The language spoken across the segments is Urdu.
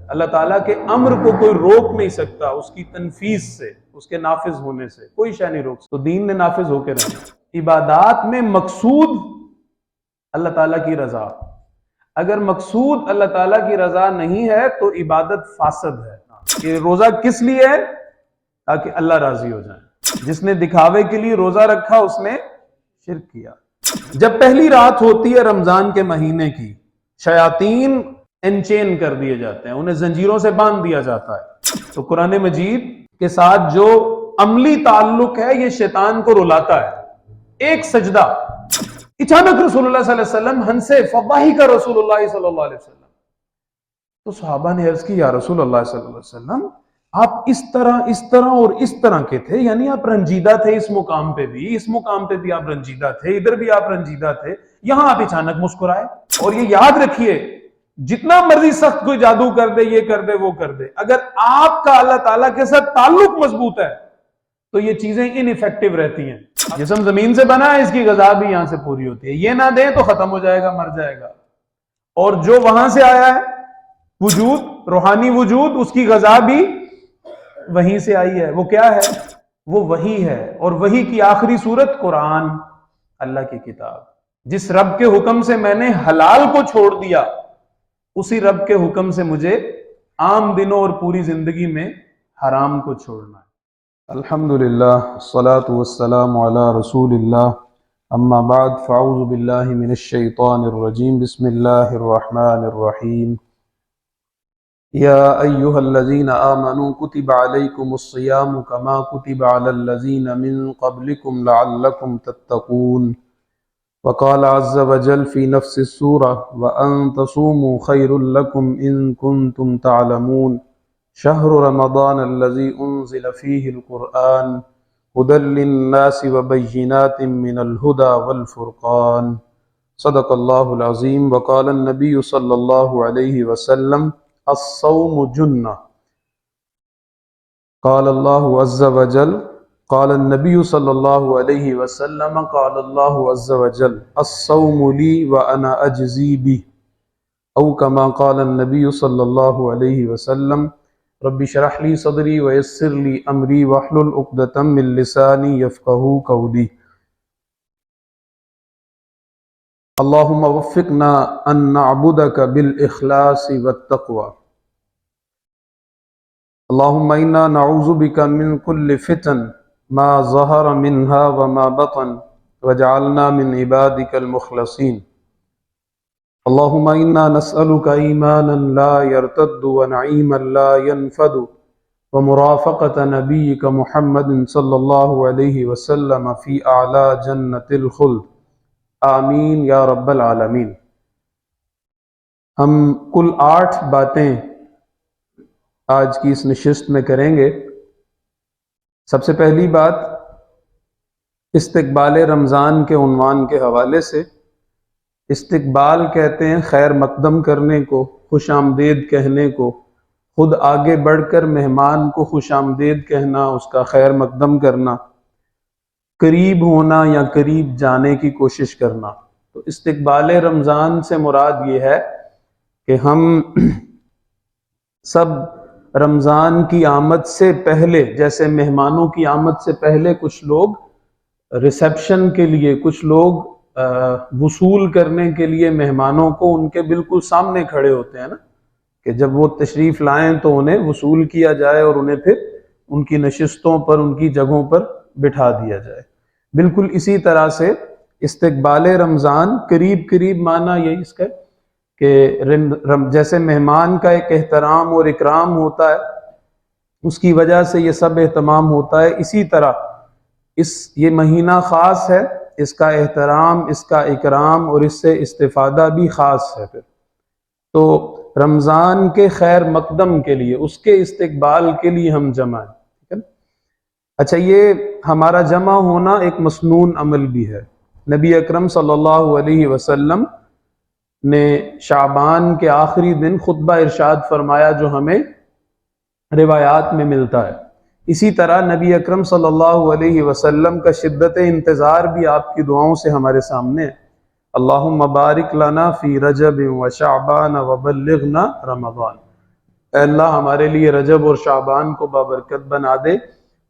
اللہ تعالیٰ کے امر کو کوئی روک نہیں سکتا، اس کی تنفیذ سے، اس کے نافذ ہونے سے کوئی شے نہیں روک سکتا۔ تو دین نے نافذ ہو کے رہنا۔ عبادات میں مقصود اللہ تعالیٰ کی رضا، اگر مقصود اللہ تعالیٰ کی رضا نہیں ہے تو عبادت فاسد ہے۔ کہ روزہ کس لیے ہے؟ تاکہ اللہ راضی ہو جائے۔ جس نے دکھاوے کے لیے روزہ رکھا اس نے شرک کیا۔ جب پہلی رات ہوتی ہے رمضان کے مہینے کی، شیاطین انچین کر دیے جاتے ہیں، انہیں زنجیروں سے باندھ دیا جاتا ہے۔ تو قرآن مجید کے ساتھ جو عملی تعلق ہے یہ شیطان کو رلاتا ہے۔ ایک سجدہ، اچانک رسول اللہ صلی اللہ علیہ وسلم ہنسے، فضحک رسول اللہ صلی اللہ علیہ وسلم۔ تو صحابہ نے عرض کی، یا رسول اللہ صلی اللہ علیہ وسلم آپ اس طرح اور اس طرح کے تھے، یعنی آپ رنجیدہ تھے اس مقام پہ بھی، اس مقام پہ بھی آپ رنجیدہ تھے، ادھر بھی آپ رنجیدہ تھے، یہاں آپ اچانک مسکرائے۔ اور یہ یاد رکھیے، جتنا مرضی سخت کوئی جادو کر دے، یہ کر دے، وہ کر دے، اگر آپ کا اللہ تعالیٰ کے ساتھ تعلق مضبوط ہے تو یہ چیزیں ان ایفیکٹو رہتی ہیں۔ جسم زمین سے بنا ہے، اس کی غذا بھی یہاں سے پوری ہوتی ہے، یہ نہ دیں تو ختم ہو جائے گا، مر جائے گا۔ اور جو وہاں سے آیا ہے وجود، روحانی وجود، اس کی غذا بھی وہیں سے آئی ہے۔ وہ کیا ہے؟ وہ وحی ہے، اور وحی کی آخری صورت قرآن، اللہ کی کتاب۔ جس رب کے حکم سے میں نے حلال کو چھوڑ دیا، اسی رب کے حکم سے مجھے عام دنوں اور پوری زندگی میں حرام کو چھوڑنا ہے۔ الحمدللہ والصلاة والسلام علی رسول اللہ، اما بعد فاعوذ باللہ من الشیطان الرجیم، بسم اللہ الرحمن الرحیم۔ یا ایہا الذین آمنوا کتب علیکم الصیام کما کتب علی الذین من قبلکم لعلکم تتقون۔ وقال عز وجل في نفس السورة وأن تصوموا خير لكم إن كنتم تعلمون شهر رمضان الذي أنزل فيه القرآن هدى للناس وبينات من الهدى والفرقان صدق الله العظيم۔ وقال النبي صلى الله عليه وسلم الصوم جنة۔ قال الله عز وجل، قال النبي صلى الله عليه وسلم، قال الله عز وجل الصوم لي وأنا أجزي به، أو كما قال النبي صلى الله عليه وسلم رب اشرح لي صدري ويسر لي أمري واحلل عقدة من لساني يفقهوا قولي۔ اللهم وفقنا أن نعبدك بالإخلاص والتقوى۔ اللهم إنا نعوذ بك من كل فتن ما ظهر منها وما بطن وجعلنا من عبادك المخلصين۔ اللهم إنا نسألك إيمانا لا يرتد ونعيما لا ينفد ومرافقة نبيك محمد صلى الله عليه وسلم في أعلى جنة الخلد، آمین یا رب العالمین۔ ہم کل 8 باتیں آج کی اس نشست میں کریں گے۔ سب سے پہلی بات استقبال رمضان کے عنوان کے حوالے سے، استقبال کہتے ہیں خیر مقدم کرنے کو، خوش آمدید کہنے کو، خود آگے بڑھ کر مہمان کو خوش آمدید کہنا، اس کا خیر مقدم کرنا، قریب ہونا یا قریب جانے کی کوشش کرنا۔ تو استقبال رمضان سے مراد یہ ہے کہ ہم سب رمضان کی آمد سے پہلے، جیسے مہمانوں کی آمد سے پہلے کچھ لوگ ریسیپشن کے لیے، کچھ لوگ وصول کرنے کے لیے مہمانوں کو ان کے بالکل سامنے کھڑے ہوتے ہیں نا، کہ جب وہ تشریف لائیں تو انہیں وصول کیا جائے اور انہیں پھر ان کی نشستوں پر، ان کی جگہوں پر بٹھا دیا جائے۔ بالکل اسی طرح سے استقبال رمضان قریب قریب معنی یہی اس کا کہ جیسے مہمان کا ایک احترام اور اکرام ہوتا ہے، اس کی وجہ سے یہ سب اہتمام ہوتا ہے، اسی طرح یہ مہینہ خاص ہے، اس کا احترام، اس کا اکرام اور اس سے استفادہ بھی خاص ہے۔ پھر تو رمضان کے خیر مقدم کے لیے، اس کے استقبال کے لیے ہم جمع ہیں، ٹھیک ہے نا؟ اچھا، یہ ہمارا جمع ہونا ایک مسنون عمل بھی ہے۔ نبی اکرم صلی اللہ علیہ وسلم نے شعبان کے آخری دن خطبہ ارشاد فرمایا جو ہمیں روایات میں ملتا ہے۔ اسی طرح نبی اکرم صلی اللہ علیہ وسلم کا شدت انتظار بھی آپ کی دعاؤں سے ہمارے سامنے ہے۔ اللہم بارک لنا فی رجب و شعبان وبلغنا رمضان۔ اے اللہ ہمارے لیے رجب اور شعبان کو بابرکت بنا دے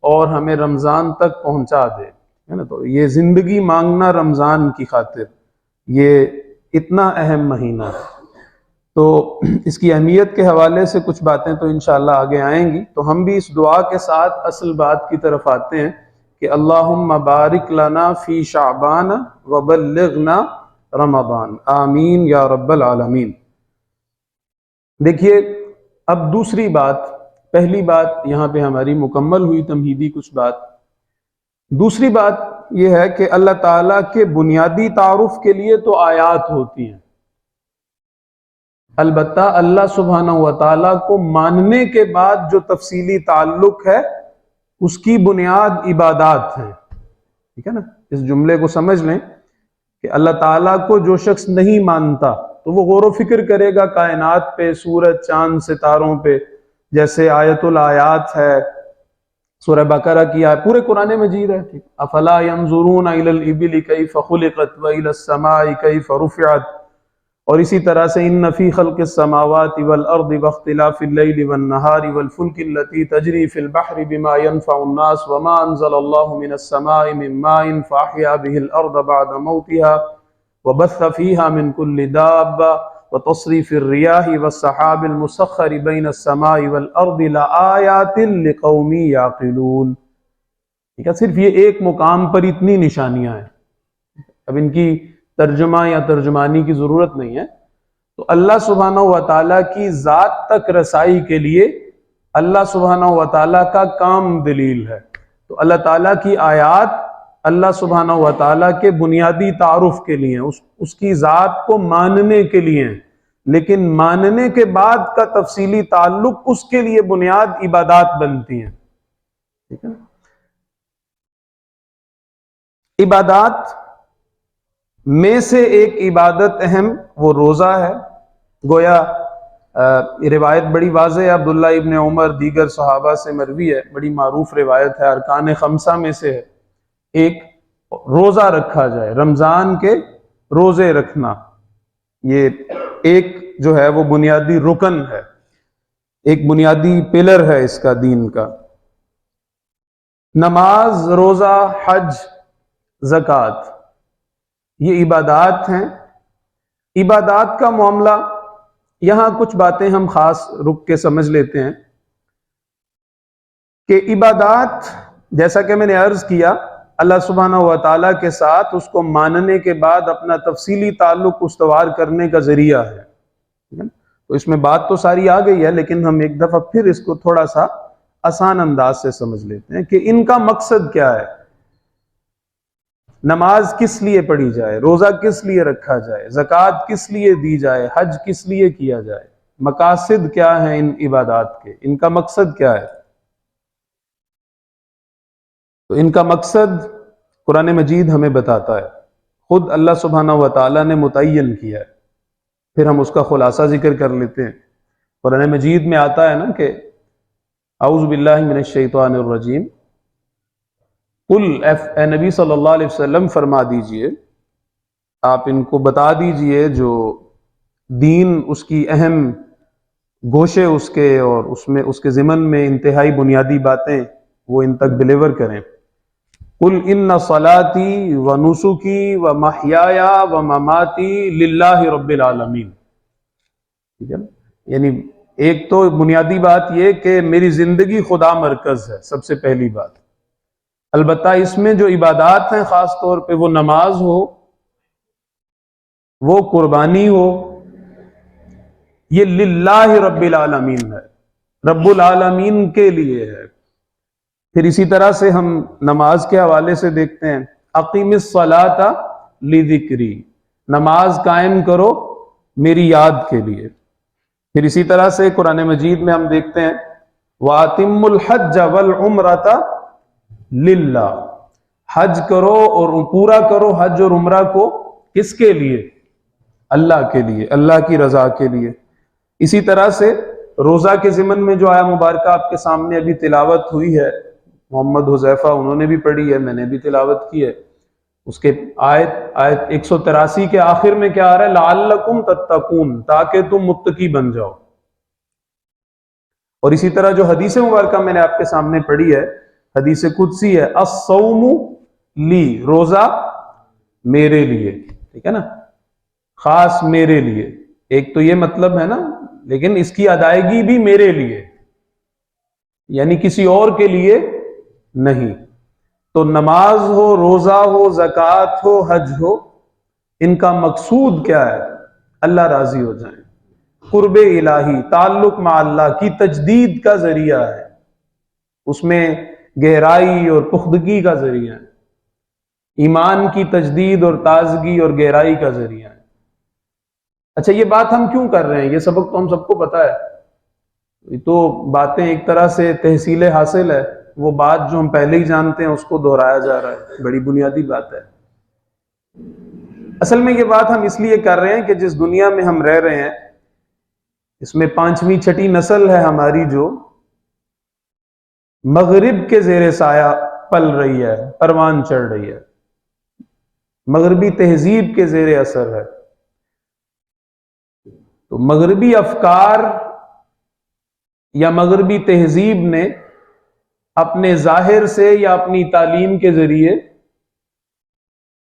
اور ہمیں رمضان تک پہنچا دے، ہے نا۔ تو یہ زندگی مانگنا رمضان کی خاطر، یہ اتنا اہم مہینہ ہے۔ تو اس کی اہمیت کے حوالے سے کچھ باتیں تو انشاءاللہ آگے آئیں گی، تو ہم بھی اس دعا کے ساتھ اصل بات کی طرف آتے ہیں کہ اللہم بارک لنا فی شعبان وبلغنا رمضان، آمین یا رب العالمین۔ دیکھیے اب دوسری بات، پہلی بات یہاں پہ ہماری مکمل ہوئی تمہیدی کچھ بات، دوسری بات یہ ہے کہ اللہ تعالیٰ کے بنیادی تعارف کے لیے تو آیات ہوتی ہیں، البتہ اللہ سبحانہ و تعالیٰ کو ماننے کے بعد جو تفصیلی تعلق ہے اس کی بنیاد عبادات ہیں، ٹھیک ہے نا۔ اس جملے کو سمجھ لیں کہ اللہ تعالیٰ کو جو شخص نہیں مانتا تو وہ غور و فکر کرے گا کائنات پہ، سورج چاند ستاروں پہ، جیسے آیت الآیات ہے، سورہ بقرہ کی آیت، پورے قرآن مجید ہے، ٹھیک۔ افلا ينظرون الى الابل کیف خلقت والى السماء کیف رفعت، اور اسی طرح سے ان فی خلق السماوات والارض واختلاف اللیل والنہار والفلک التي تجری فی البحر بما ينفع الناس وما انزل اللہ من السماء من ماء فاحیا به الارض بعد موتها وبث فيها من كل دابة وتصريف الرياح والسحاب المسخر بين السماء والارض لآیات لقوم یعقلون، ٹھیک ہے۔ صرف یہ ایک مقام پر اتنی نشانیاں ہیں، اب ان کی ترجمہ یا ترجمانی کی ضرورت نہیں ہے۔ تو اللہ سبحانہ و تعالیٰ کی ذات تک رسائی کے لیے اللہ سبحانہ و تعالیٰ کا کام دلیل ہے، تو اللہ تعالیٰ کی آیات اللہ سبحانہ و تعالیٰ کے بنیادی تعارف کے لیے، اس کی ذات کو ماننے کے لیے ہیں، لیکن ماننے کے بعد کا تفصیلی تعلق اس کے لیے بنیاد عبادات بنتی ہیں، ٹھیک ہے۔ عبادات میں سے ایک عبادت اہم وہ روزہ ہے، گویا روایت بڑی واضح ہے، عبداللہ ابن عمر دیگر صحابہ سے مروی ہے، بڑی معروف روایت ہے، ارکان خمسہ میں سے ہے ایک، روزہ رکھا جائے، رمضان کے روزے رکھنا، یہ ایک جو ہے وہ بنیادی رکن ہے، ایک بنیادی پلر ہے اس کا، دین کا۔ نماز، روزہ، حج، زکوٰۃ، یہ عبادات ہیں۔ عبادات کا معاملہ یہاں کچھ باتیں ہم خاص رک کے سمجھ لیتے ہیں کہ عبادات، جیسا کہ میں نے عرض کیا، اللہ سبحانہ و تعالیٰ کے ساتھ اس کو ماننے کے بعد اپنا تفصیلی تعلق استوار کرنے کا ذریعہ ہے، تو اس میں بات تو ساری آ گئی ہے، لیکن ہم ایک دفعہ پھر اس کو تھوڑا سا آسان انداز سے سمجھ لیتے ہیں کہ ان کا مقصد کیا ہے۔ نماز کس لیے پڑھی جائے، روزہ کس لیے رکھا جائے، زکوٰۃ کس لیے دی جائے، حج کس لیے کیا جائے، مقاصد کیا ہیں ان عبادات کے، ان کا مقصد کیا ہے؟ تو ان کا مقصد قرآن مجید ہمیں بتاتا ہے، خود اللہ سبحانہ و تعالیٰ نے متعین کیا ہے، پھر ہم اس کا خلاصہ ذکر کر لیتے ہیں۔ قرآن مجید میں آتا ہے نا کہ اعوذ باللہ من الشیطان الرجیم، قل، اے نبی صلی اللہ علیہ وسلم فرما دیجئے، آپ ان کو بتا دیجئے جو دین، اس کی اہم گوشے اس کے، اور اس میں اس کے ضمن میں انتہائی بنیادی باتیں وہ ان تک ڈلیور کریں۔ قل ان صلاتی و نسکی و محیای و مماتی للہ رب العالمین، ٹھیک ہے نا؟ یعنی ایک تو بنیادی بات یہ کہ میری زندگی خدا مرکز ہے، سب سے پہلی بات۔ البتہ اس میں جو عبادات ہیں، خاص طور پہ وہ نماز ہو، وہ قربانی ہو، یہ للہ رب العالمین ہے، رب العالمین کے لیے ہے۔ پھر اسی طرح سے ہم نماز کے حوالے سے دیکھتے ہیں، اقیم الصلاۃ لذکری، نماز قائم کرو میری یاد کے لیے۔ پھر اسی طرح سے قرآن مجید میں ہم دیکھتے ہیں وَأَتِمُّ الْحَجَّ وَالْعُمْرَةَ للہ، حج کرو اور پورا کرو حج اور عمرہ کو، کس کے لیے؟ اللہ کے لیے، اللہ کی رضا کے لیے۔ اسی طرح سے روزہ کے ضمن میں جو آیا مبارکہ آپ کے سامنے ابھی تلاوت ہوئی ہے، محمد حذیفہ انہوں نے بھی پڑھی ہے، میں نے بھی تلاوت کی ہے، اس کے آیت 183 کے آخر میں کیا آ رہا ہے؟ لعلکم تتقون، تاکہ تم متقی بن جاؤ۔ اور اسی طرح جو حدیث مبارکہ میں نے آپ کے سامنے پڑھی ہے، حدیث قدسی ہے، الصوم لی، روزہ میرے لیے، ٹھیک ہے نا، خاص میرے لیے. ایک تو یہ مطلب ہے نا، لیکن اس کی ادائیگی بھی میرے لیے، یعنی کسی اور کے لیے نہیں. تو نماز ہو، روزہ ہو، زکوٰۃ ہو، حج ہو، ان کا مقصود کیا ہے؟ اللہ راضی ہو جائیں، قرب الہی، تعلق مع اللہ کی تجدید کا ذریعہ ہے، اس میں گہرائی اور پختگی کا ذریعہ ہے، ایمان کی تجدید اور تازگی اور گہرائی کا ذریعہ ہے. اچھا، یہ بات ہم کیوں کر رہے ہیں؟ یہ سبق تو ہم سب کو پتا ہے، یہ تو باتیں ایک طرح سے تحصیل حاصل ہے، وہ بات جو ہم پہلے ہی جانتے ہیں اس کو دہرایا جا رہا ہے، بڑی بنیادی بات ہے. اصل میں یہ بات ہم اس لیے کر رہے ہیں کہ جس دنیا میں ہم رہ رہے ہیں، اس میں 5ویں 6ٹھی نسل ہے ہماری جو مغرب کے زیر سایہ پل رہی ہے، پروان چڑھ رہی ہے، مغربی تہذیب کے زیر اثر ہے. تو مغربی افکار یا مغربی تہذیب نے اپنے ظاہر سے یا اپنی تعلیم کے ذریعے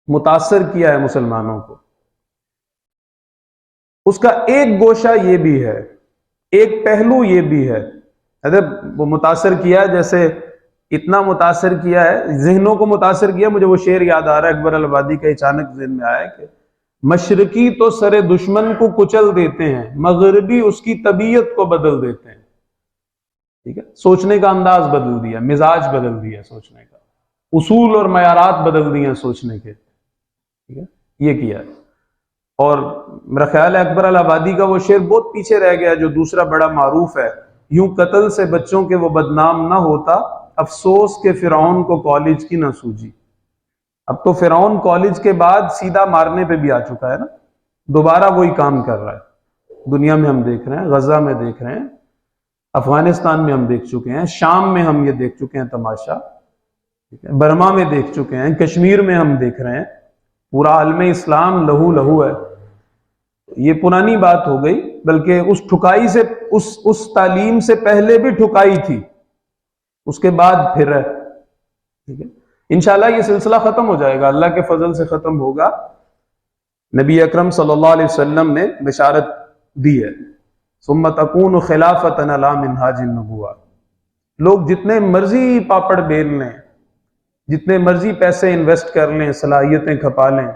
متاثر کیا ہے مسلمانوں کو. اس کا ایک گوشہ یہ بھی ہے، ایک پہلو یہ بھی ہے، وہ متاثر کیا، جیسے اتنا متاثر کیا ہے، ذہنوں کو متاثر کیا. مجھے وہ شعر یاد آ رہا ہے اکبر الآبادی کا، اچانک ذہن میں آیا کہ مشرقی تو سر دشمن کو کچل دیتے ہیں، مغربی اس کی طبیعت کو بدل دیتے ہیں. ٹھیک ہے، سوچنے کا انداز بدل دیا، مزاج بدل دیا سوچنے کا، اصول اور معیارات بدل دیے سوچنے کے. ٹھیک ہے، یہ کیا. اور میرا خیال ہے اکبر الآبادی کا وہ شعر بہت پیچھے رہ گیا، جو دوسرا بڑا معروف ہے، یوں قتل سے بچوں کے وہ بدنام نہ ہوتا، افسوس کے فرعون کو کالج کی نہ سوجی. اب تو فرعون کالج کے بعد سیدھا مارنے پہ بھی آ چکا ہے نا، دوبارہ وہی کام کر رہا ہے. دنیا میں ہم دیکھ رہے ہیں، غزہ میں دیکھ رہے ہیں، افغانستان میں ہم دیکھ چکے ہیں، شام میں ہم یہ دیکھ چکے ہیں تماشا، برما میں دیکھ چکے ہیں، کشمیر میں ہم دیکھ رہے ہیں. پورا عالم اسلام لہو لہو ہے. یہ پرانی بات ہو گئی، بلکہ اس ٹھکائی سے، اس تعلیم سے پہلے بھی ٹھکائی تھی، اس کے بعد پھر ہے. ٹھیک ہے، انشاءاللہ یہ سلسلہ ختم ہو جائے گا، اللہ کے فضل سے ختم ہوگا. نبی اکرم صلی اللہ علیہ وسلم نے بشارت دی ہے، ثم تکون خلافۃ علی منہاج النبوہ. لوگ جتنے مرضی پاپڑ بیل لیں، جتنے مرضی پیسے انویسٹ کر لیں، صلاحیتیں کھپا لیں،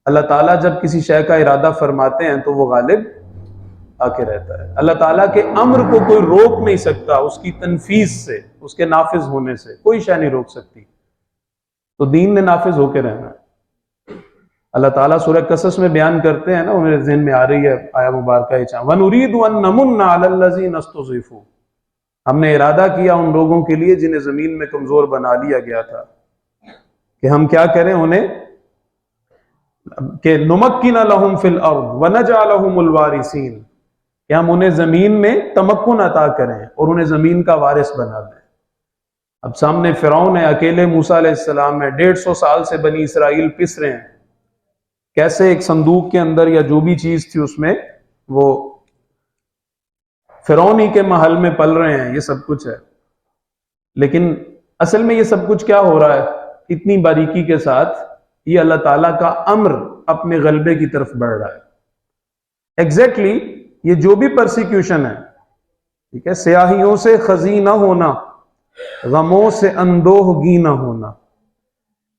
اللہ تعالیٰ جب کسی شے کا ارادہ فرماتے ہیں تو وہ غالب آ کے رہتا ہے. اللہ تعالیٰ کے امر کو کوئی روک نہیں سکتا، اس کی تنفیذ سے، اس کے نافذ ہونے سے کوئی شے نہیں روک سکتی. تو دین نے نافذ ہو کے رہنا ہے. اللہ تعالیٰ سورہ قصص میں بیان کرتے ہیں نا، وہ میرے ذہن میں آ رہی ہے آیا مبارکہ، وَنُرِيدُ أَن نَّمُنَّ عَلَى الَّذِينَ اسْتُضْعِفُوا. ہم نے ارادہ کیا ان لوگوں کے لیے جنہیں زمین میں کمزور بنا لیا گیا تھا، کہ ہم کیا کریں انہیں، کہ نُمَكِّنَ لَهُمْ فِي الْأَرْضِ وَنَجْعَلَهُمُ الْوَارِثِينَ، کہ ہم انہیں زمین میں تمکن عطا کریں اور انہیں زمین کا وارث بنا دیں. اب سامنے فرعون ہے، اکیلے موسیٰ علیہ السلام ہے، 150 سال سے بنی اسرائیل پس رہے ہیں، کیسے ایک صندوق کے اندر یا جو بھی چیز تھی اس میں وہ فرعون ہی کے محل میں پل رہے ہیں، یہ سب کچھ ہے. لیکن اصل میں یہ سب کچھ کیا ہو رہا ہے اتنی باریکی کے ساتھ؟ یہ اللہ تعالیٰ کا امر اپنے غلبے کی طرف بڑھ رہا ہے. ایگزیکٹلی یہ جو بھی پرسیکیوشن ہے، ٹھیک ہے، سیاہیوں سے خزی نہ ہونا، غموں سے اندوہگی نہ ہونا،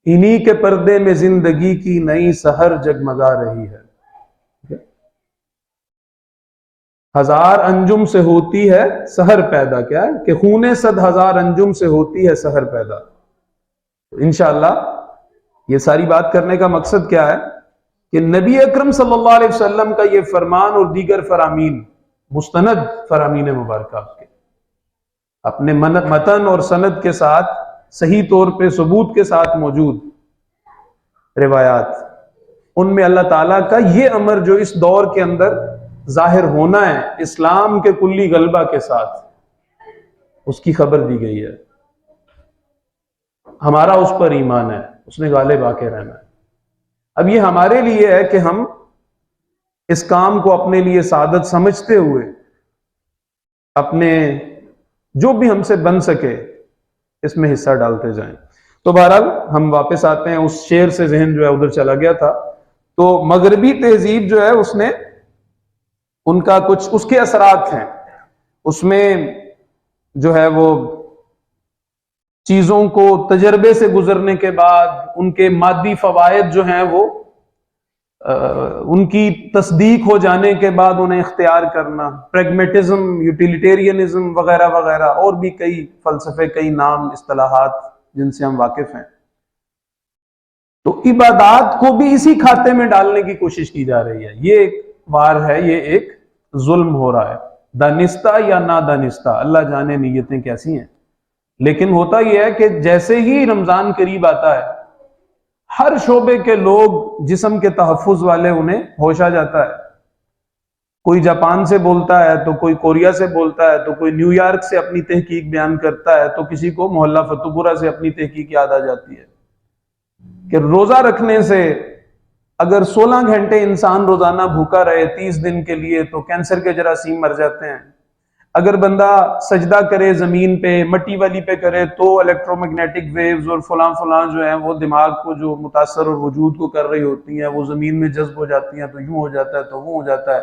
انہی کے پردے میں زندگی کی نئی سحر جگمگا رہی ہے. ہزار انجم سے ہوتی ہے سحر پیدا، کیا ہے کہ خونے 100,000 انجم سے ہوتی ہے سحر پیدا. انشاءاللہ یہ ساری بات کرنے کا مقصد کیا ہے کہ نبی اکرم صلی اللہ علیہ وسلم کا یہ فرمان اور دیگر فرامین، مستند فرامین مبارکہ کے اپنے متن اور سند کے ساتھ صحیح طور پہ ثبوت کے ساتھ موجود روایات، ان میں اللہ تعالیٰ کا یہ امر جو اس دور کے اندر ظاہر ہونا ہے اسلام کے کلی غلبہ کے ساتھ، اس کی خبر دی گئی ہے. ہمارا اس پر ایمان ہے، اس نے غالب آ کے رہنا ہے. اب یہ ہمارے لیے ہے کہ ہم اس کام کو اپنے لیے سعادت سمجھتے ہوئے اپنے جو بھی ہم سے بن سکے اس میں حصہ ڈالتے جائیں۔ تو بہرحال ہم واپس آتے ہیں، اس شعر سے ذہن جو ہے ادھر چلا گیا تھا۔ تو مغربی تہذیب جو ہے اس نے ان کا کچھ اس کے اثرات ہیں، اس میں جو ہے وہ چیزوں کو تجربے سے گزرنے کے بعد ان کے مادی فوائد جو ہیں وہ ان کی تصدیق ہو جانے کے بعد انہیں اختیار کرنا، پریگمیٹزم، یوٹیلیٹیرینزم وغیرہ وغیرہ، اور بھی کئی فلسفے، کئی نام، اصطلاحات جن سے ہم واقف ہیں۔ تو عبادات کو بھی اسی کھاتے میں ڈالنے کی کوشش کی جا رہی ہے۔ یہ ایک وار ہے، یہ ایک ظلم ہو رہا ہے، دانستہ یا نادانستہ، اللہ جانے نیتیں کیسی ہیں۔ لیکن ہوتا یہ ہے کہ جیسے ہی رمضان قریب آتا ہے، ہر شعبے کے لوگ جسم کے تحفظ والے انہیں ہوش آ جاتا ہے۔ کوئی جاپان سے بولتا ہے تو کوئی کوریا سے بولتا ہے، تو کوئی نیو یارک سے اپنی تحقیق بیان کرتا ہے، تو کسی کو محلہ فتح پورہ سے اپنی تحقیق یاد آ جاتی ہے کہ روزہ رکھنے سے اگر 16 گھنٹے انسان روزانہ بھوکا رہے 30 دن کے لیے تو کینسر کے جراثیم مر جاتے ہیں۔ اگر بندہ سجدہ کرے زمین پہ، مٹی والی پہ کرے، تو الیکٹرو میگنیٹک ویوز اور فلاں فلاں جو ہیں وہ دماغ کو جو متاثر اور وجود کو کر رہی ہوتی ہیں وہ زمین میں جذب ہو جاتی ہیں، تو یوں ہو جاتا ہے، تو وہ ہو جاتا ہے۔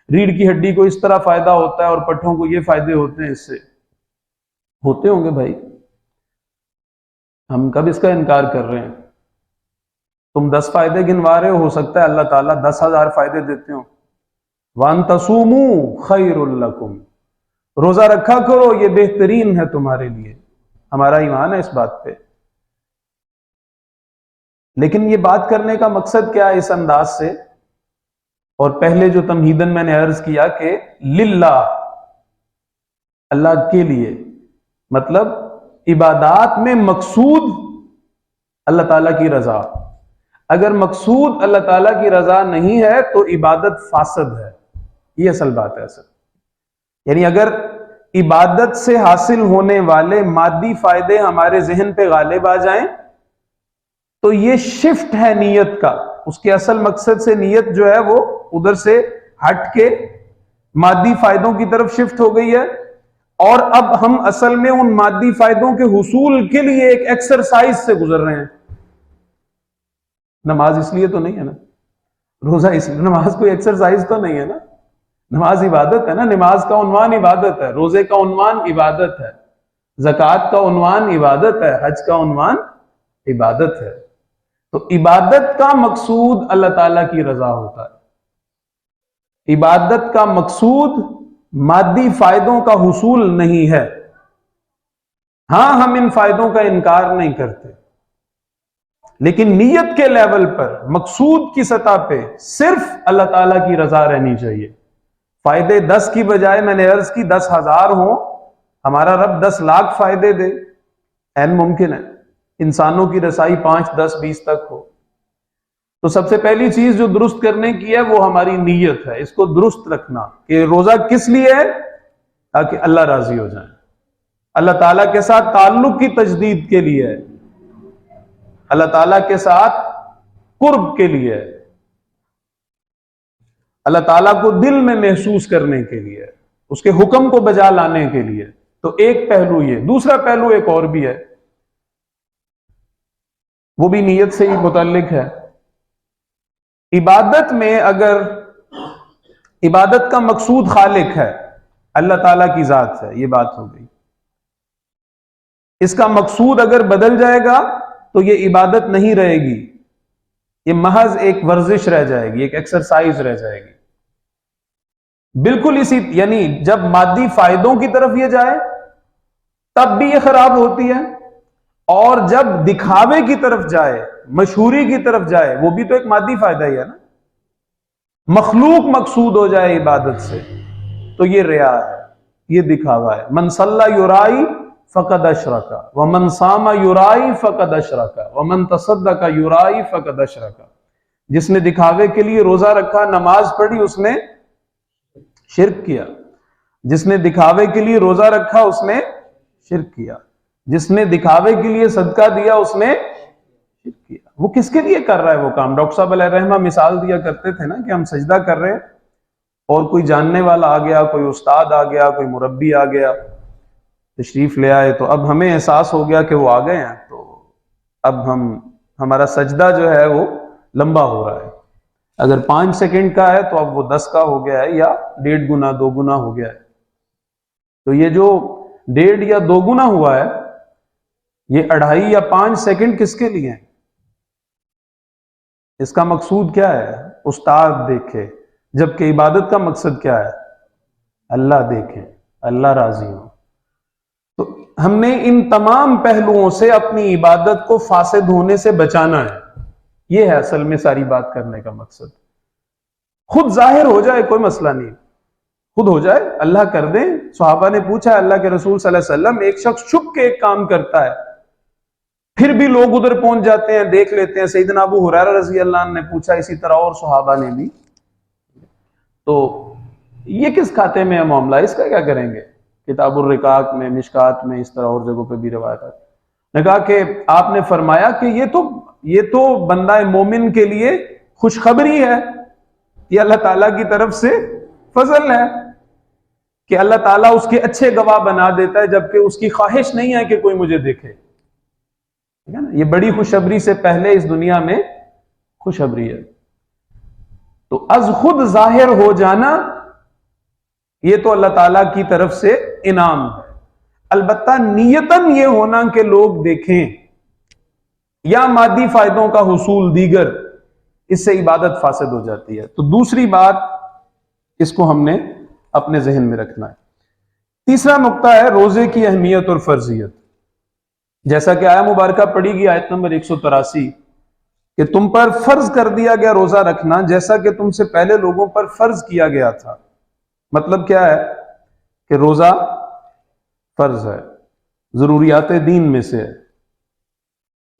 ریڑھ کی ہڈی کو اس طرح فائدہ ہوتا ہے اور پٹھوں کو یہ فائدے ہوتے ہیں، اس سے ہوتے ہوں گے بھائی، ہم کب اس کا انکار کر رہے ہیں؟ تم 10 فائدے گنوا رہے ہو سکتا ہے اللہ تعالیٰ 10,000 فائدے دیتے ہوں۔ وَأَن تَصُومُوا خَيْرٌ لَكُمْ، روزہ رکھا کرو، یہ بہترین ہے تمہارے لیے۔ ہمارا ایمان ہے اس بات پہ۔ لیکن یہ بات کرنے کا مقصد کیا ہے اس انداز سے؟ اور پہلے جو تمہیداً میں نے عرض کیا کہ للہ، اللہ کے لیے، مطلب عبادات میں مقصود اللہ تعالیٰ کی رضا۔ اگر مقصود اللہ تعالیٰ کی رضا نہیں ہے تو عبادت فاسد ہے، یہ اصل بات ہے۔ اصل یعنی اگر عبادت سے حاصل ہونے والے مادی فائدے ہمارے ذہن پہ غالب آ جائیں تو یہ شفٹ ہے نیت کا، اس کے اصل مقصد سے نیت جو ہے وہ ادھر سے ہٹ کے مادی فائدوں کی طرف شفٹ ہو گئی ہے، اور اب ہم اصل میں ان مادی فائدوں کے حصول کے لیے ایک ایکسرسائز سے گزر رہے ہیں۔ نماز اس لیے تو نہیں ہے نا، روزہ اس لیے، نماز کوئی ایکسرسائز تو نہیں ہے نا، نماز عبادت ہے نا، نماز کا عنوان عبادت ہے، روزے کا عنوان عبادت ہے، زکوٰۃ کا عنوان عبادت ہے، حج کا عنوان عبادت ہے۔ تو عبادت کا مقصود اللہ تعالیٰ کی رضا ہوتا ہے، عبادت کا مقصود مادی فائدوں کا حصول نہیں ہے۔ ہاں ہم ان فائدوں کا انکار نہیں کرتے، لیکن نیت کے لیول پر، مقصود کی سطح پہ صرف اللہ تعالیٰ کی رضا رہنی چاہیے۔ فائدے 10 کی بجائے میں نے عرض کی 10,000 ہوں، ہمارا رب 10 لاکھ فائدے دے، این ممکن ہے انسانوں کی رسائی 5، 10، 20 تک ہو۔ تو سب سے پہلی چیز جو درست کرنے کی ہے وہ ہماری نیت ہے، اس کو درست رکھنا کہ روزہ کس لیے ہے؟ تاکہ اللہ راضی ہو جائے، اللہ تعالیٰ کے ساتھ تعلق کی تجدید کے لیے ہے، اللہ تعالیٰ کے ساتھ قرب کے لیے ہے، اللہ تعالیٰ کو دل میں محسوس کرنے کے لیے، اس کے حکم کو بجا لانے کے لیے۔ تو ایک پہلو یہ، دوسرا پہلو ایک اور بھی ہے، وہ بھی نیت سے ہی متعلق ہے۔ عبادت میں اگر عبادت کا مقصود خالق ہے، اللہ تعالیٰ کی ذات ہے، یہ بات ہو گئی، اس کا مقصود اگر بدل جائے گا تو یہ عبادت نہیں رہے گی، یہ محض ایک ورزش رہ جائے گی، ایک ایکسرسائز رہ جائے گی۔ بالکل اسی، یعنی جب مادی فائدوں کی طرف یہ جائے تب بھی یہ خراب ہوتی ہے، اور جب دکھاوے کی طرف جائے، مشہوری کی طرف جائے، وہ بھی تو ایک مادی فائدہ ہی ہے نا، مخلوق مقصود ہو جائے عبادت سے تو یہ ریا ہے، یہ دکھاوا ہے۔ من صلی یرائی فقد اشرک ومن صام یرائی فقد اشرک ومن تصدق یرائی فقد اشرک۔ جس نے دکھاوے کے لیے روزہ رکھا، نماز پڑھی، اس نے شرک کیا۔ جس نے دکھاوے کے لیے روزہ رکھا اس نے شرک کیا۔ جس نے دکھاوے کے لیے صدقہ دیا اس نے شرک کیا۔ وہ کس کے لیے کر رہا ہے وہ کام؟ ڈاکٹر صاحب علیہ رحمہ مثال دیا کرتے تھے نا کہ ہم سجدہ کر رہے ہیں اور کوئی جاننے والا آ گیا، کوئی استاد آ گیا، کوئی مربی آ گیا، تشریف لے آئے تو اب ہمیں احساس ہو گیا کہ وہ آ گئے ہیں، تو اب ہمارا سجدہ جو ہے وہ لمبا ہو رہا ہے. اگر 5 سیکنڈ کا ہے تو اب وہ 10 کا ہو گیا ہے، یا 1.5 گنا 2 گنا ہو گیا ہے. تو یہ جو 1.5 یا 2 گنا ہوا ہے، یہ 2.5 یا 5 سیکنڈ کس کے لیے ہیں؟ اس کا مقصود کیا ہے؟ استاد دیکھے. جبکہ عبادت کا مقصد کیا ہے؟ اللہ دیکھیں، اللہ راضی ہو. تو ہم نے ان تمام پہلوؤں سے اپنی عبادت کو فاسد ہونے سے بچانا ہے. یہ ہے اصل میں ساری بات کرنے کا مقصد. خود ظاہر ہو جائے کوئی مسئلہ نہیں، خود ہو جائے، اللہ کر دیں. صحابہ نے پوچھا اللہ کے رسول صلی اللہ علیہ وسلم، ایک شخص چھپ کے ایک کام کرتا ہے، پھر بھی لوگ ادھر پہنچ جاتے ہیں، دیکھ لیتے ہیں. سیدنا ابو ہریرہ رضی اللہ عنہ نے پوچھا، اسی طرح اور صحابہ نے بھی. تو یہ کس کھاتے میں ہے معاملہ، اس کا کیا کریں گے؟ کتاب الرقاق میں، مشکات میں، اس طرح اور جگہوں پہ بھی روایت ہے. نے کہا کہ آپ نے فرمایا کہ یہ تو بندہ مومن کے لیے خوشخبری ہے، یہ اللہ تعالیٰ کی طرف سے فضل ہے کہ اللہ تعالیٰ اس کے اچھے گواہ بنا دیتا ہے، جبکہ اس کی خواہش نہیں ہے کہ کوئی مجھے دیکھے. ٹھیک ہے نا؟ یہ بڑی خوشخبری سے پہلے اس دنیا میں خوشخبری ہے. تو از خود ظاہر ہو جانا یہ تو اللہ تعالیٰ کی طرف سے انعام ہے. البتہ نیتاً یہ ہونا کہ لوگ دیکھیں یا مادی فائدوں کا حصول دیگر، اس سے عبادت فاسد ہو جاتی ہے. تو دوسری بات اس کو ہم نے اپنے ذہن میں رکھنا ہے. تیسرا نقطہ ہے روزے کی اہمیت اور فرضیت. جیسا کہ آیہ مبارکہ پڑھی گئی آیت نمبر 183 کہ تم پر فرض کر دیا گیا روزہ رکھنا جیسا کہ تم سے پہلے لوگوں پر فرض کیا گیا تھا. مطلب کیا ہے کہ روزہ فرض ہے، ضروریات دین میں سے ہے.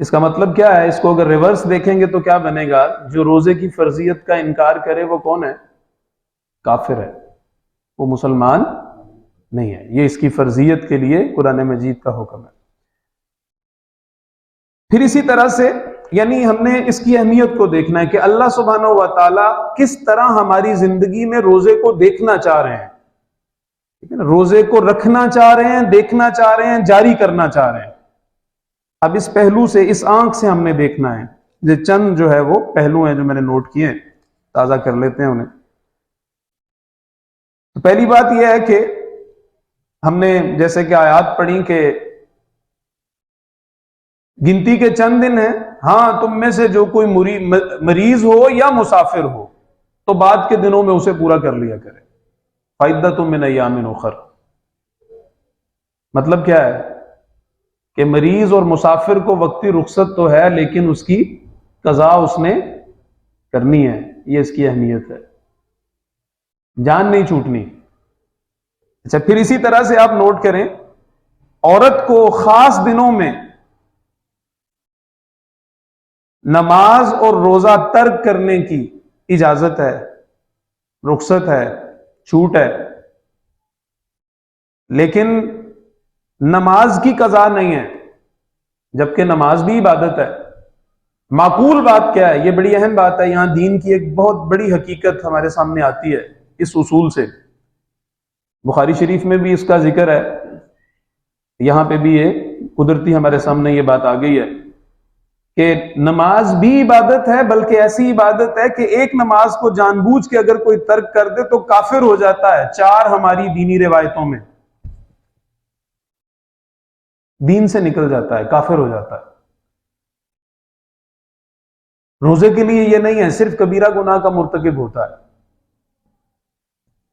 اس کا مطلب کیا ہے؟ اس کو اگر ریورس دیکھیں گے تو کیا بنے گا؟ جو روزے کی فرضیت کا انکار کرے وہ کون ہے؟ کافر ہے، وہ مسلمان نہیں ہے. یہ اس کی فرضیت کے لیے قرآن مجید کا حکم ہے. پھر اسی طرح سے یعنی ہم نے اس کی اہمیت کو دیکھنا ہے کہ اللہ سبحانہ و تعالیٰ کس طرح ہماری زندگی میں روزے کو دیکھنا چاہ رہے ہیں. ٹھیک ہے نا؟ روزے کو رکھنا چاہ رہے ہیں، دیکھنا چاہ رہے ہیں، جاری کرنا چاہ رہے ہیں. اب اس پہلو سے، اس آنکھ سے ہم نے دیکھنا ہے. یہ چند جو ہے وہ پہلو ہیں جو میں نے نوٹ کیے ہیں، تازہ کر لیتے ہیں انہیں. تو پہلی بات یہ ہے کہ ہم نے جیسے کہ آیات پڑھی کہ گنتی کے چند دن ہیں، ہاں تم میں سے جو کوئی مریض ہو یا مسافر ہو تو بعد کے دنوں میں اسے پورا کر لیا کرے. فائدہ تم من ایام اخر. مطلب کیا ہے کہ مریض اور مسافر کو وقتی رخصت تو ہے، لیکن اس کی قضا اس نے کرنی ہے. یہ اس کی اہمیت ہے، جان نہیں چھوٹنی. اچھا، پھر اسی طرح سے آپ نوٹ کریں، عورت کو خاص دنوں میں نماز اور روزہ ترک کرنے کی اجازت ہے، رخصت ہے، چھوٹ ہے، لیکن نماز کی قضا نہیں ہے، جبکہ نماز بھی عبادت ہے. معقول بات کیا ہے؟ یہ بڑی اہم بات ہے. یہاں دین کی ایک بہت بڑی حقیقت ہمارے سامنے آتی ہے اس اصول سے. بخاری شریف میں بھی اس کا ذکر ہے، یہاں پہ بھی یہ قدرتی ہمارے سامنے یہ بات آ گئی ہے کہ نماز بھی عبادت ہے، بلکہ ایسی عبادت ہے کہ ایک نماز کو جان بوجھ کے اگر کوئی ترک کر دے تو کافر ہو جاتا ہے. 4 ہماری دینی روایتوں میں دین سے نکل جاتا ہے، کافر ہو جاتا ہے. روزے کے لیے یہ نہیں ہے صرف کبیرہ گناہ کا مرتکب ہوتا ہے،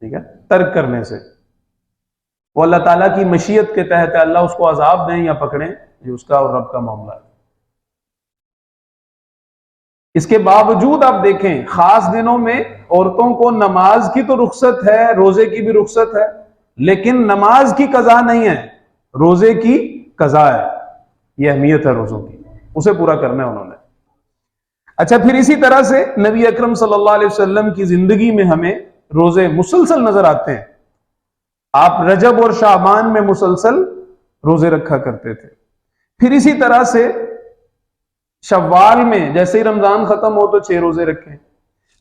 ٹھیک ہے، ترک کرنے سے. وہ اللہ تعالیٰ کی مشیت کے تحت ہے، اللہ اس کو عذاب دیں یا پکڑیں، یہ اس کا اور رب کا معاملہ ہے. اس کے باوجود آپ دیکھیں خاص دنوں میں عورتوں کو نماز کی تو رخصت ہے، روزے کی بھی رخصت ہے، لیکن نماز کی قضا نہیں ہے، روزے کی قضا ہے. یہ اہمیت ہے روزوں کی، اسے پورا کرنا ہے انہوں نے. اچھا، پھر اسی طرح سے نبی اکرم صلی اللہ علیہ وسلم کی زندگی میں ہمیں روزے مسلسل نظر آتے ہیں. آپ رجب اور شعبان میں مسلسل روزے رکھا کرتے تھے. پھر اسی طرح سے شوال میں جیسے ہی رمضان ختم ہو تو 6 روزے رکھیں.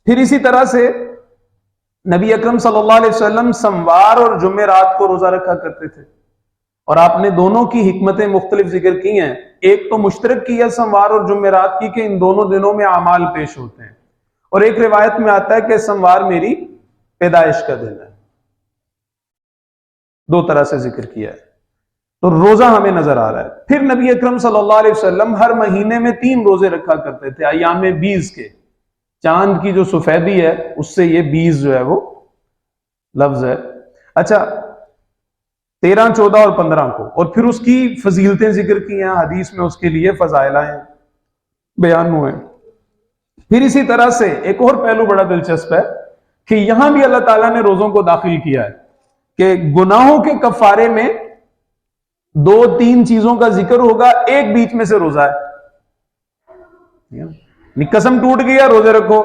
پھر اسی طرح سے نبی اکرم صلی اللہ علیہ وسلم سموار اور جمعرات کو روزہ رکھا کرتے تھے. اور آپ نے دونوں کی حکمتیں مختلف ذکر کی ہیں. ایک تو مشترک کی ہے سموار اور جمعرات کی کہ ان دونوں دنوں میں اعمال پیش ہوتے ہیں، اور ایک روایت میں آتا ہے کہ سموار میری پیدائش کا دن ہے. دو طرح سے ذکر کیا ہے. تو روزہ ہمیں نظر آ رہا ہے. پھر نبی اکرم صلی اللہ علیہ وسلم ہر مہینے میں 3 روزے رکھا کرتے تھے، ایام 20 کے. چاند کی جو سفیدی ہے اس سے یہ 20 جو ہے وہ لفظ ہے. اچھا، 13، 14 اور 15 کو، اور پھر اس کی فضیلتیں ذکر کی ہیں حدیث میں، اس کے لیے فضائل ہیں بیان ہوئے. پھر اسی طرح سے ایک اور پہلو بڑا دلچسپ ہے کہ یہاں بھی اللہ تعالیٰ نے روزوں کو داخل کیا ہے کہ گناہوں کے کفارے میں 2-3 چیزوں کا ذکر ہوگا، ایک بیچ میں سے روزہ ہے. قسم ٹوٹ گیا، روزے رکھو.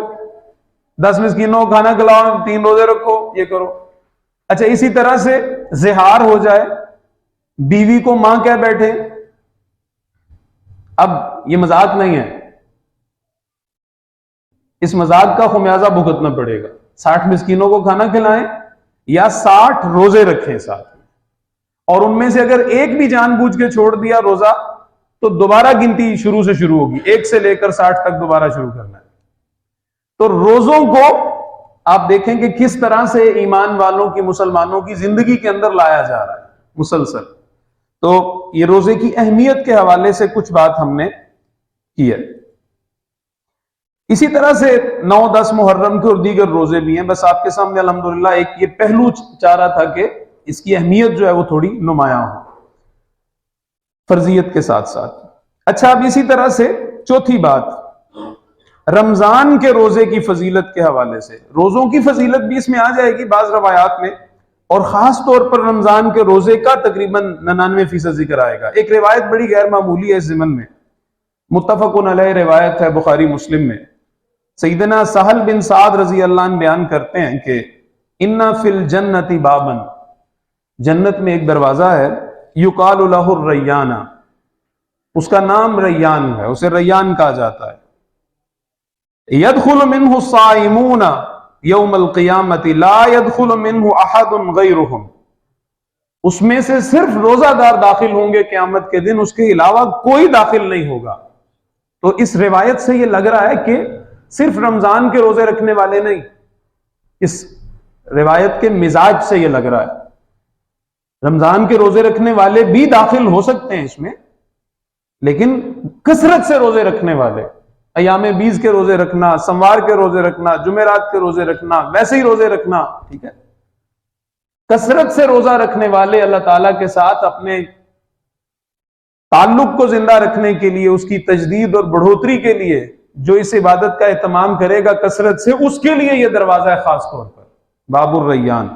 10 مسکینوں کو کھانا کھلاؤ، 3 روزے رکھو، یہ کرو. اچھا، اسی طرح سے زہار ہو جائے، بیوی کو ماں کہہ بیٹھے، اب یہ مذاق نہیں ہے، اس مذاق کا خمیازہ بھگتنا پڑے گا. 60 مسکینوں کو کھانا کھلائیں یا 60 روزے رکھیں ساتھ میں، اور ان میں سے اگر ایک بھی جان بوجھ کے چھوڑ دیا روزہ تو دوبارہ گنتی شروع سے شروع ہوگی، 1 سے لے کر 60 تک دوبارہ شروع کرنا ہے. تو روزوں کو آپ دیکھیں کہ کس طرح سے ایمان والوں کی، مسلمانوں کی زندگی کے اندر لایا جا رہا ہے مسلسل. تو یہ روزے کی اہمیت کے حوالے سے کچھ بات ہم نے کی ہے. اسی طرح سے 9، 10 محرم کے اور دیگر روزے بھی ہیں. بس آپ کے سامنے الحمدللہ ایک یہ پہلو چاہ رہا تھا کہ اس کی اہمیت جو ہے وہ تھوڑی نمایاں ہو فرضیت کے ساتھ ساتھ. اچھا، اب اسی طرح سے چوتھی بات، رمضان کے روزے کی فضیلت کے حوالے سے. روزوں کی فضیلت بھی اس میں آ جائے گی بعض روایات میں، اور خاص طور پر رمضان کے روزے کا تقریباً 99% ذکر آئے گا. ایک روایت بڑی غیر معمولی ہے اس ضمن میں، متفق علیہ روایت ہے بخاری مسلم میں. سیدنا سہل بن سعد رضی اللہ عنہ بیان کرتے ہیں کہ ان فی الجنت بابا، جنت میں ایک دروازہ ہے، یقال لہ الریان، اس کا نام ریان ہے، اسے ریان کہا جاتا ہے. يدخل منه الصائمون یوم القیامت لا يدخل منه احد غیرهم، اس میں سے صرف روزہ دار داخل ہوں گے قیامت کے دن، اس کے علاوہ کوئی داخل نہیں ہوگا. تو اس روایت سے یہ لگ رہا ہے کہ صرف رمضان کے روزے رکھنے والے نہیں، اس روایت کے مزاج سے یہ لگ رہا ہے رمضان کے روزے رکھنے والے بھی داخل ہو سکتے ہیں اس میں، لیکن کثرت سے روزے رکھنے والے، ایام 20 کے روزے رکھنا، سموار کے روزے رکھنا، جمعرات کے روزے رکھنا، ویسے ہی روزے رکھنا، ٹھیک ہے، کثرت سے روزہ رکھنے والے اللہ تعالیٰ کے ساتھ اپنے تعلق کو زندہ رکھنے کے لیے، اس کی تجدید اور بڑھوتری کے لیے جو اس عبادت کا اہتمام کرے گا کثرت سے، اس کے لیے یہ دروازہ ہے خاص طور پر باب الریان.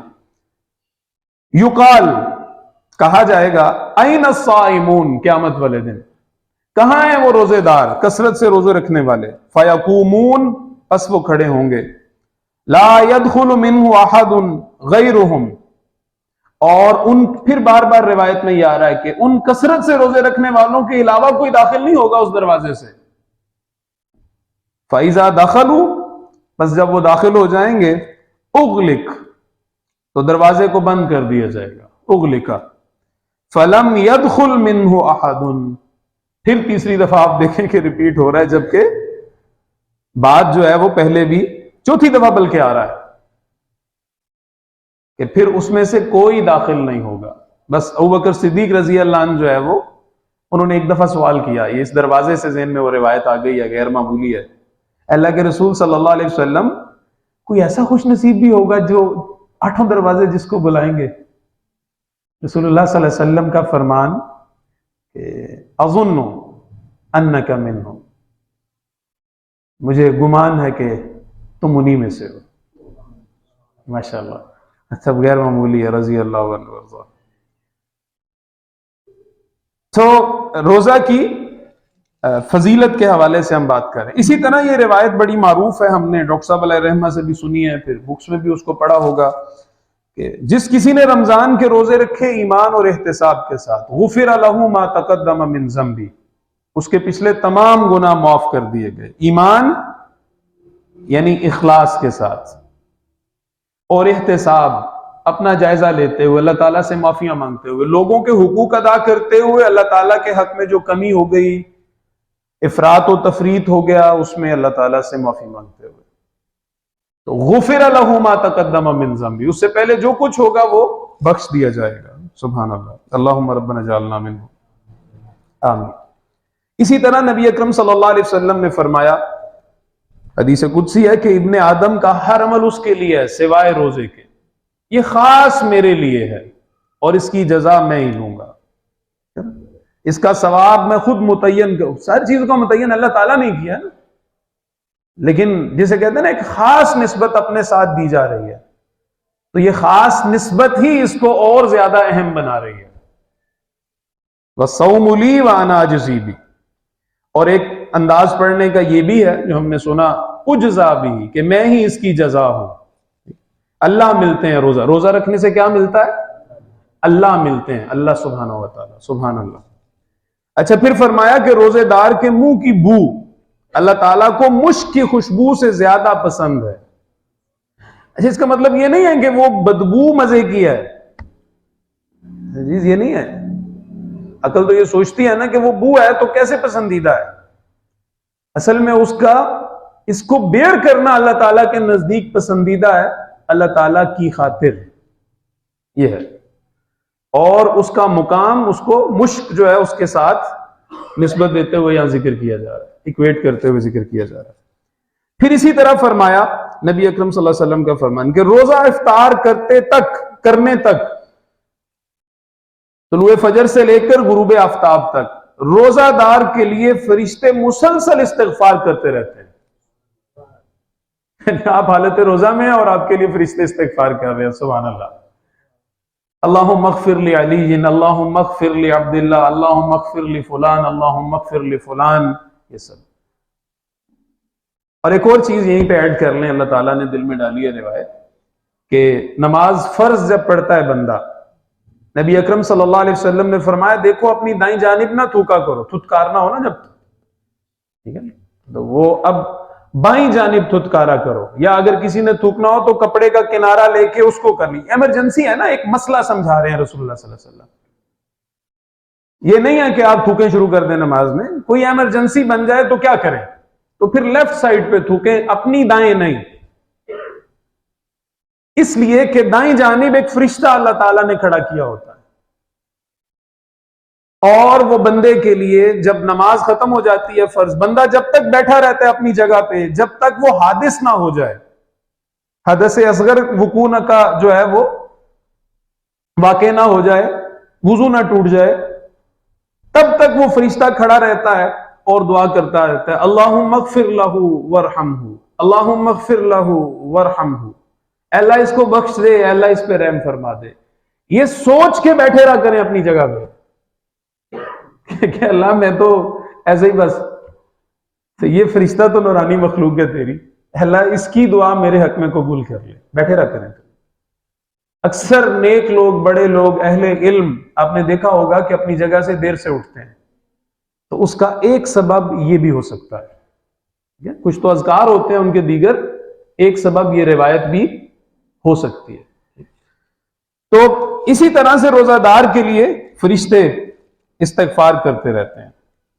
یقال، کہا جائے گا، این الصائمون، قیامت والے دن کہاں ہیں وہ روزے دار کثرت سے روزے رکھنے والے؟ فیقومون، پس وہ کھڑے ہوں گے، لا يدخل منہ احد غیرہم، اور ان پھر بار بار روایت میں یہ آ رہا ہے کہ ان کثرت سے روزے رکھنے والوں کے علاوہ کوئی داخل نہیں ہوگا اس دروازے سے. فَإِذَا دَخَلُوا، بس جب وہ داخل ہو جائیں گے، اغلق، تو دروازے کو بند کر دیا جائے گا، اغلقا، فَلَمْ يَدْخُلْ مِنْهُ أَحَدٌ، پھر تیسری دفعہ آپ دیکھیں کہ ریپیٹ ہو رہا ہے، جبکہ بات جو ہے وہ پہلے بھی چوتھی دفعہ بلکہ آ رہا ہے کہ پھر اس میں سے کوئی داخل نہیں ہوگا. بس ابوبکر صدیق رضی اللہ عنہ جو ہے وہ، انہوں نے ایک دفعہ سوال کیا، یہ اس دروازے سے ذہن میں وہ روایت آ گئی ہے، غیر معمولی ہے. اللہ کے رسول صلی اللہ علیہ وسلم، کوئی ایسا خوش نصیب بھی ہوگا جو 8 دروازے جس کو بلائیں گے؟ رسول اللہ صلی اللہ علیہ وسلم کا فرمان کہ اظن انک منہم، مجھے گمان ہے کہ تم انہی میں سے ہو. ماشاءاللہ، سب غیر معمولی ہے، رضی اللہ عنہ وارضاہ. تو روزہ کی فضیلت کے حوالے سے ہم بات کریں. اسی طرح یہ روایت بڑی معروف ہے، ہم نے ڈاکٹر صاحب علیہ رحمہ سے بھی سنی ہے، پھر بکس میں بھی اس کو پڑھا ہوگا کہ جس کسی نے رمضان کے روزے رکھے ایمان اور احتساب کے ساتھ، غفر لہ ما تقدم من ذنبہ، اس کے پچھلے تمام گناہ معاف کر دیے گئے. ایمان یعنی اخلاص کے ساتھ، اور احتساب اپنا جائزہ لیتے ہوئے، اللہ تعالیٰ سے معافیاں مانگتے ہوئے، لوگوں کے حقوق ادا کرتے ہوئے، اللہ تعالیٰ کے حق میں جو کمی ہو گئی، افراط و تفریط ہو گیا، اس میں اللہ تعالیٰ سے معافی مانگتے ہوئے، تو غفر لہ ما تقدم من ذنبہ، اس سے پہلے جو کچھ ہوگا وہ بخش دیا جائے گا۔ سبحان اللہ، اللہم ربنا اجعلنا منہ، آمین۔ اسی طرح نبی اکرم صلی اللہ علیہ وسلم نے فرمایا، حدیث قدسی ہے کہ ابن آدم کا ہر عمل اس کے لیے ہے سوائے روزے کے، یہ خاص میرے لیے ہے اور اس کی جزا میں ہی لوں گا، اس کا ثواب میں خود متعین کروں۔ ساری چیزوں کا متعین اللہ تعالیٰ نے کیا نا، لیکن جسے کہتے ہیں نا ایک خاص نسبت اپنے ساتھ دی جا رہی ہے، تو یہ خاص نسبت ہی اس کو اور زیادہ اہم بنا رہی ہے۔ وَالصَّوْمُ لِي وَأَنَا أَجْزِي بِهِ، اور ایک انداز پڑھنے کا یہ بھی ہے جو ہم نے سنا، اجزا بھی، کہ میں ہی اس کی جزا ہوں۔ اللہ ملتے ہیں روزہ، روزہ رکھنے سے کیا ملتا ہے؟ اللہ ملتے ہیں، اللہ سبحانہ و تعالیٰ، سبحان اللہ۔ اچھا پھر فرمایا کہ روزے دار کے منہ کی بو اللہ تعالیٰ کو مشک کی خوشبو سے زیادہ پسند ہے۔ اچھا اس کا مطلب یہ نہیں ہے کہ وہ بدبو مزے کی ہے، یہ نہیں ہے۔ عقل تو یہ سوچتی ہے نا کہ وہ بو ہے تو کیسے پسندیدہ ہے، اصل میں اس کو بیئر کرنا اللہ تعالیٰ کے نزدیک پسندیدہ ہے، اللہ تعالیٰ کی خاطر یہ ہے، اور اس کا مقام اس کو مشک جو ہے اس کے ساتھ نسبت دیتے ہوئے یہاں ذکر کیا جا رہا ہے، ایکویٹ کرتے ہوئے ذکر کیا جا رہا ہے۔ پھر اسی طرح فرمایا نبی اکرم صلی اللہ علیہ وسلم کا فرمان کہ روزہ افطار کرنے تک، طلوع فجر سے لے کر غروب آفتاب تک، روزہ دار کے لیے فرشتے مسلسل استغفار کرتے رہتے ہیں۔ آپ حالت روزہ میں ہیں اور آپ کے لیے فرشتے استغفار کر رہے ہیں، سبحان اللہ۔ اللہم اغفر لی علی، اللہم اغفر لی عبداللہ، اللہم اغفر لی فلان، اللہم اغفر لی فلان، یہ سب۔ اور ایک اور چیز یہیں پہ ایڈ کر لیں، اللہ تعالیٰ نے دل میں ڈالی ہے روایت، کہ نماز فرض جب پڑھتا ہے بندہ، نبی اکرم صلی اللہ علیہ وسلم نے فرمایا دیکھو اپنی دائیں جانب نہ تھوکا کرو، تھتکارنا ہو نا جب، ٹھیک ہے، تو وہ اب بائیں جانب تھتکارا کرو، یا اگر کسی نے تھوکنا ہو تو کپڑے کا کنارہ لے کے اس کو کرنی۔ ایمرجنسی ہے نا، ایک مسئلہ سمجھا رہے ہیں رسول اللہ صلی اللہ علیہ وسلم۔ یہ نہیں ہے کہ آپ تھوکیں شروع کر دیں نماز میں، کوئی ایمرجنسی بن جائے تو کیا کریں، تو پھر لیفٹ سائڈ پہ تھوکیں، اپنی دائیں نہیں، اس لیے کہ دائیں جانب ایک فرشتہ اللہ تعالیٰ نے کھڑا کیا ہوتا ہے، اور وہ بندے کے لیے جب نماز ختم ہو جاتی ہے فرض، بندہ جب تک بیٹھا رہتا ہے اپنی جگہ پہ، جب تک وہ حادث نہ ہو جائے، حدث اصغر وقوع کا جو ہے وہ واقع نہ ہو جائے، وضو نہ ٹوٹ جائے، تب تک وہ فرشتہ کھڑا رہتا ہے اور دعا کرتا رہتا ہے، اللہم اغفر لہ ورحمہ، اللہم اغفر لہ ورحمہ، اللہ اس کو بخش دے، اللہ اس پہ رحم فرما دے۔ یہ سوچ کے بیٹھے رہا کریں اپنی جگہ پہ کہ اللہ میں تو ایسے ہی بس، تو یہ فرشتہ تو نورانی مخلوق ہے تیری، اللہ اس کی دعا میرے حق میں قبول کر لے، بیٹھے رہا کریں۔ اکثر نیک لوگ، بڑے لوگ، اہل علم، آپ نے دیکھا ہوگا کہ اپنی جگہ سے دیر سے اٹھتے ہیں، تو اس کا ایک سبب یہ بھی ہو سکتا ہے، کچھ تو اذکار ہوتے ہیں ان کے دیگر، ایک سبب یہ روایت بھی ہو سکتی ہے۔ تو اسی طرح سے روزہ دار کے لیے فرشتے استغفار کرتے رہتے ہیں۔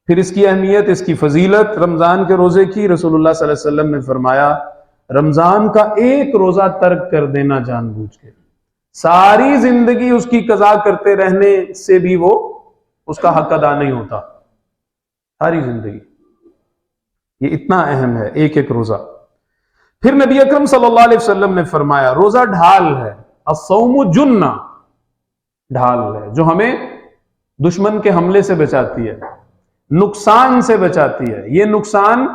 پھر اس کی اہمیت، اس کی فضیلت رمضان کے روزے کی، رسول اللہ صلی اللہ علیہ وسلم نے فرمایا رمضان کا ایک روزہ ترک کر دینا جان بوجھ کے، ساری زندگی اس کی قضا کرتے رہنے سے بھی وہ اس کا حق ادا نہیں ہوتا، ساری زندگی، یہ اتنا اہم ہے ایک ایک روزہ۔ پھر نبی اکرم صلی اللہ علیہ وسلم نے فرمایا روزہ ڈھال ہے، الصوم جنہ، ڈھال ہے جو ہمیں دشمن کے حملے سے بچاتی ہے، نقصان سے بچاتی ہے۔ یہ نقصان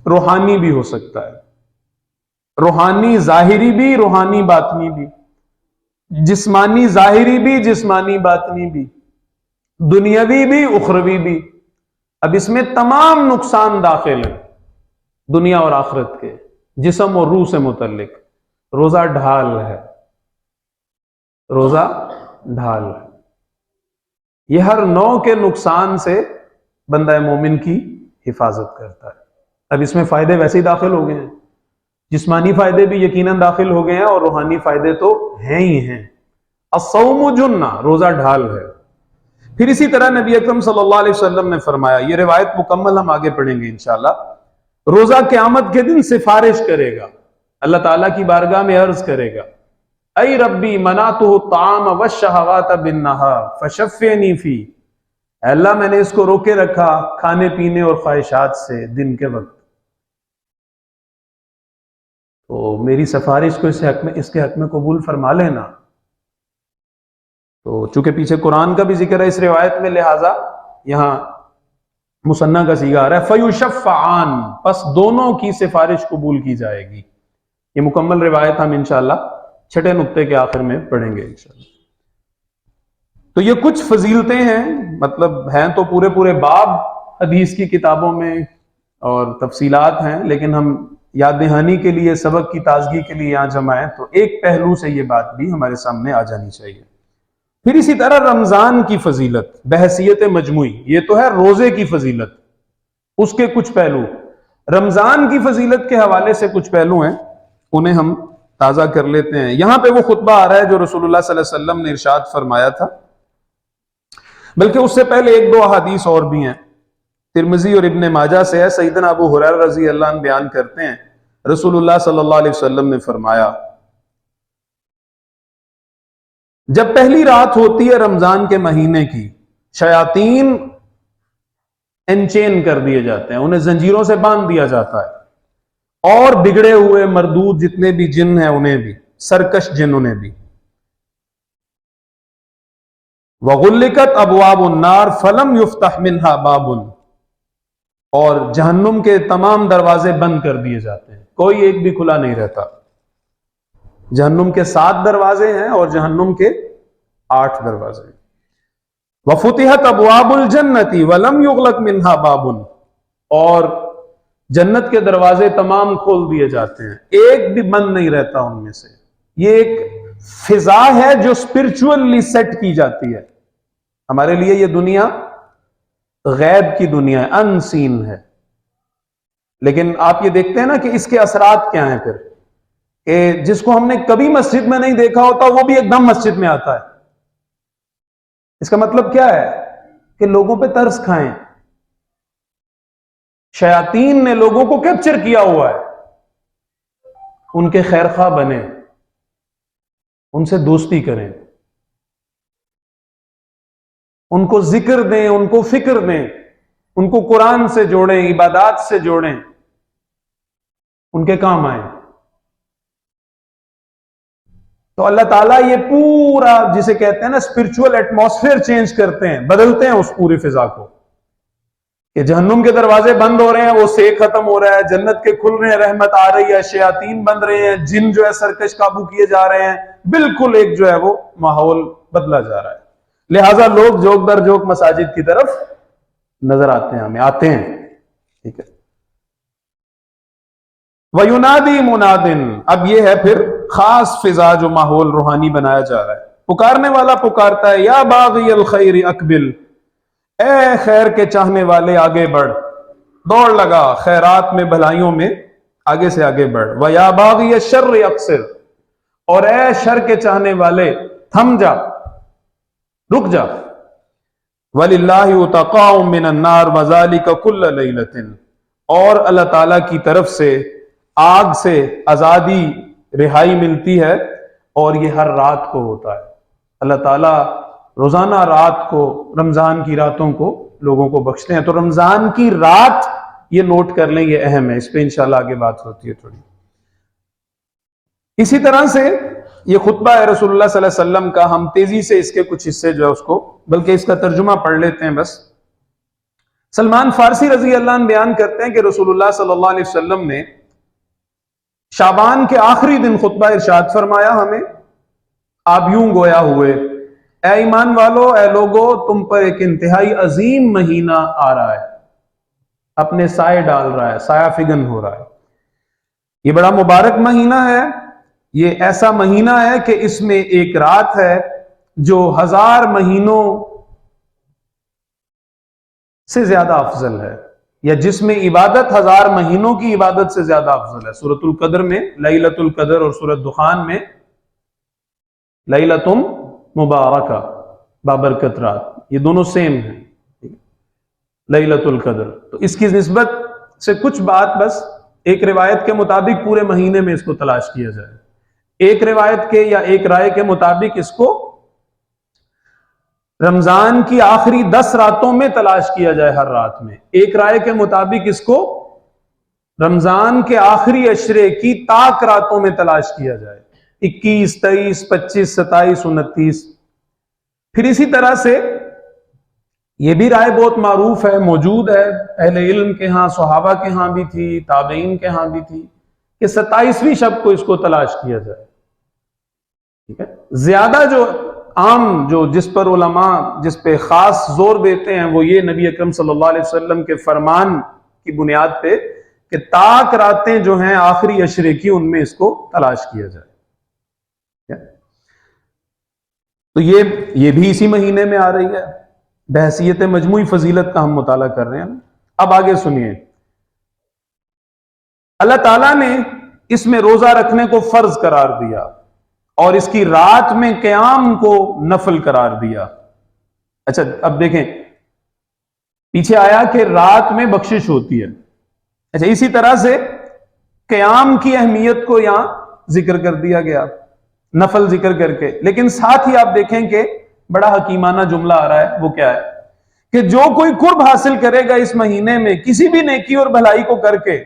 روحانی بھی ہو سکتا ہے، روحانی ظاہری بھی، روحانی باطنی بھی، جسمانی ظاہری بھی، جسمانی باطنی بھی، دنیاوی بھی، اخروی بھی۔ اب اس میں تمام نقصان داخل ہیں، دنیا اور آخرت کے، جسم اور روح سے متعلق۔ روزہ ڈھال ہے، روزہ ڈھال ہے، یہ ہر نوع کے نقصان سے بندہ مومن کی حفاظت کرتا ہے۔ اب اس میں فائدے ویسے ہی داخل ہو گئے ہیں، جسمانی فائدے بھی یقیناً داخل ہو گئے ہیں اور روحانی فائدے تو ہیں ہی ہیں۔ الصوم جنہ، روزہ ڈھال ہے۔ پھر اسی طرح نبی اکرم صلی اللہ علیہ وسلم نے فرمایا، یہ روایت مکمل ہم آگے پڑھیں گے انشاءاللہ، روزہ قیامت کے دن سفارش کرے گا، اللہ تعالیٰ کی بارگاہ میں عرض کرے گا، اے ربی منعتہ الطعام والشہوات بالنہار فشفعنی فی، اے اللہ میں نے اس کو روکے رکھا کھانے پینے اور خواہشات سے دن کے وقت، تو میری سفارش کو اس کے حق میں قبول فرما لینا۔ تو چونکہ پیچھے قرآن کا بھی ذکر ہے اس روایت میں، لہٰذا یہاں مثنیٰ کا صیغہ آ رہا ہے، فیشفعان، پس دونوں کی سفارش قبول کی جائے گی۔ یہ مکمل روایت ہم انشاءاللہ چھٹے نقطے کے آخر میں پڑھیں گے انشاءاللہ۔ تو یہ کچھ فضیلتیں ہیں، مطلب ہیں تو پورے باب حدیث کی کتابوں میں اور تفصیلات ہیں، لیکن ہم یاد دہانی کے لیے، سبق کی تازگی کے لیے یہاں جمع ہیں، تو ایک پہلو سے یہ بات بھی ہمارے سامنے آ جانی چاہیے۔ پھر اسی طرح رمضان کی فضیلت بحیثیت مجموعی، یہ تو ہے روزے کی فضیلت، اس کے کچھ پہلو، رمضان کی فضیلت کے حوالے سے کچھ پہلو ہیں، انہیں ہم تازہ کر لیتے ہیں۔ یہاں پہ وہ خطبہ آ رہا ہے جو رسول اللہ صلی اللہ علیہ وسلم نے ارشاد فرمایا تھا، بلکہ اس سے پہلے ایک دو احادیث اور بھی ہیں، ترمذی اور ابن ماجہ سے ہے، سیدنا ابو ہریرہ رضی اللہ عنہ بیان کرتے ہیں، رسول اللہ صلی اللہ علیہ وسلم نے فرمایا، جب پہلی رات ہوتی ہے رمضان کے مہینے کی، شیاطین انچین کر دیے جاتے ہیں، انہیں زنجیروں سے باندھ دیا جاتا ہے، اور بگڑے ہوئے مردود جتنے بھی جن ہیں انہیں بھی، سرکش جن انہیں بھی، وغلقت ابواب النار فلم یفتح منہا باب، اور جہنم کے تمام دروازے بند کر دیے جاتے ہیں، کوئی ایک بھی کھلا نہیں رہتا۔ جہنم کے 7 دروازے ہیں اور جہنم کے 8 دروازے ہیں۔ وفتحت ابواب الجنت ولم یغلق منہا باب، اور جنت کے دروازے تمام کھول دیے جاتے ہیں، ایک بھی بند نہیں رہتا ان میں سے۔ یہ ایک فضا ہے جو اسپرچولی سیٹ کی جاتی ہے۔ ہمارے لیے یہ دنیا غیب کی دنیا ہے، ان سین ہے، لیکن آپ یہ دیکھتے ہیں نا کہ اس کے اثرات کیا ہیں پھر، کہ جس کو ہم نے کبھی مسجد میں نہیں دیکھا ہوتا وہ بھی ایک دم مسجد میں آتا ہے۔ اس کا مطلب کیا ہے کہ لوگوں پہ ترس کھائیں، شیاطین نے لوگوں کو کیپچر کیا ہوا ہے، ان کے خیر خواہ بنیں، ان سے دوستی کریں، ان کو ذکر دیں، ان کو فکر دیں، ان کو قرآن سے جوڑیں، عبادات سے جوڑیں، ان کے کام آئیں۔ تو اللہ تعالیٰ یہ پورا جسے کہتے ہیں نا اسپرچول ایٹماسفیئر چینج کرتے ہیں، بدلتے ہیں اس پوری فضا کو، کہ جہنم کے دروازے بند ہو رہے ہیں، وہ سیک ختم ہو رہا ہے، جنت کے کھل رہے ہیں، رحمت آ رہی ہے، شیاطین بن رہے ہیں، جن جو ہے سرکش قابو کیے جا رہے ہیں، بالکل ایک جو ہے وہ ماحول بدلا جا رہا ہے۔ لہٰذا لوگ جوک در جوک مساجد کی طرف نظر آتے ہیں، ہمیں آتے ہیں، ٹھیک ہے۔ وَيُنَادِي مُنَادٍ، اب یہ ہے پھر خاص فضا جو ماحول روحانی بنایا جا رہا ہے۔ پکارنے والا پکارتا ہے، یا باغی الخیر اقبل، اے خیر کے چاہنے والے آگے بڑھ، دوڑ لگا خیرات میں، بھلائیوں میں آگے سے آگے بڑھ۔ وَيَا بَاغِيَ الشَّرِّ اقصر، اور اے شر کے چاہنے والے تھم جا، رک جا۔ وَلِلَّهِ عُتَقَاءٌ مِّنَ النَّارِ وَذَلِكَ كُلَّ لَيْلَةٍ، اور اللہ تعالیٰ کی طرف سے آگ سے آزادی، رہائی ملتی ہے، اور یہ ہر رات کو ہوتا ہے۔ اللہ تعالیٰ روزانہ رات کو، رمضان کی راتوں کو لوگوں کو بخشتے ہیں۔ تو رمضان کی رات یہ نوٹ کر لیں، یہ اہم ہے، اس پہ انشاءاللہ آگے بات ہوتی ہے تھوڑی۔ اسی طرح سے یہ خطبہ ہے رسول اللہ صلی اللہ علیہ وسلم کا، ہم تیزی سے اس کے کچھ حصے جو ہے اس کو، بلکہ اس کا ترجمہ پڑھ لیتے ہیں بس۔ سلمان فارسی رضی اللہ عنہ بیان کرتے ہیں کہ رسول اللہ صلی اللہ علیہ وسلم نے شعبان کے آخری دن خطبہ ارشاد فرمایا ہمیں، آپ یوں گویا ہوئے، اے ایمان والو، اے لوگو، تم پر ایک انتہائی عظیم مہینہ آ رہا ہے، اپنے سائے ڈال رہا ہے، سایہ فگن ہو رہا ہے۔ یہ بڑا مبارک مہینہ ہے، یہ ایسا مہینہ ہے کہ اس میں ایک رات ہے جو 1000 مہینوں سے زیادہ افضل ہے۔ یا جس میں عبادت 1000 مہینوں کی عبادت سے زیادہ افضل ہے. سورۃ القدر میں لیلۃ القدر اور سورۃ دخان میں لیلۃ مبارکہ بابرکت رات، یہ دونوں سیم ہیں. لیلۃ القدر، تو اس کی نسبت سے کچھ بات، بس ایک روایت کے مطابق پورے مہینے میں اس کو تلاش کیا جائے، ایک روایت کے یا ایک رائے کے مطابق اس کو رمضان کی آخری 10 راتوں میں تلاش کیا جائے ہر رات میں، ایک رائے کے مطابق اس کو رمضان کے آخری عشرے کی طاق راتوں میں تلاش کیا جائے، 21، 23، 25، 27، 29. پھر اسی طرح سے یہ بھی رائے بہت معروف ہے، موجود ہے، اہل علم کے ہاں، صحابہ کے ہاں بھی تھی، تابعین کے ہاں بھی تھی، کہ 27ویں شب کو اس کو تلاش کیا جائے. ٹھیک ہے، زیادہ جو عام جو جس پر علماء جس پہ خاص زور دیتے ہیں وہ یہ نبی اکرم صلی اللہ علیہ وسلم کے فرمان کی بنیاد پہ کہ طاق راتیں جو ہیں آخری عشرے کی ان میں اس کو تلاش کیا جائے. تو یہ بھی اسی مہینے میں آ رہی ہے، بحیثیت مجموعی فضیلت کا ہم مطالعہ کر رہے ہیں. اب آگے سنیے، اللہ تعالیٰ نے اس میں روزہ رکھنے کو فرض قرار دیا اور اس کی رات میں قیام کو نفل قرار دیا. اچھا اب دیکھیں، پیچھے آیا کہ رات میں بخشش ہوتی ہے. اچھا اسی طرح سے قیام کی اہمیت کو یہاں ذکر کر دیا گیا، نفل ذکر کر کے، لیکن ساتھ ہی آپ دیکھیں کہ بڑا حکیمانہ جملہ آ رہا ہے. وہ کیا ہے کہ جو کوئی قرب حاصل کرے گا اس مہینے میں کسی بھی نیکی اور بھلائی کو کر کے،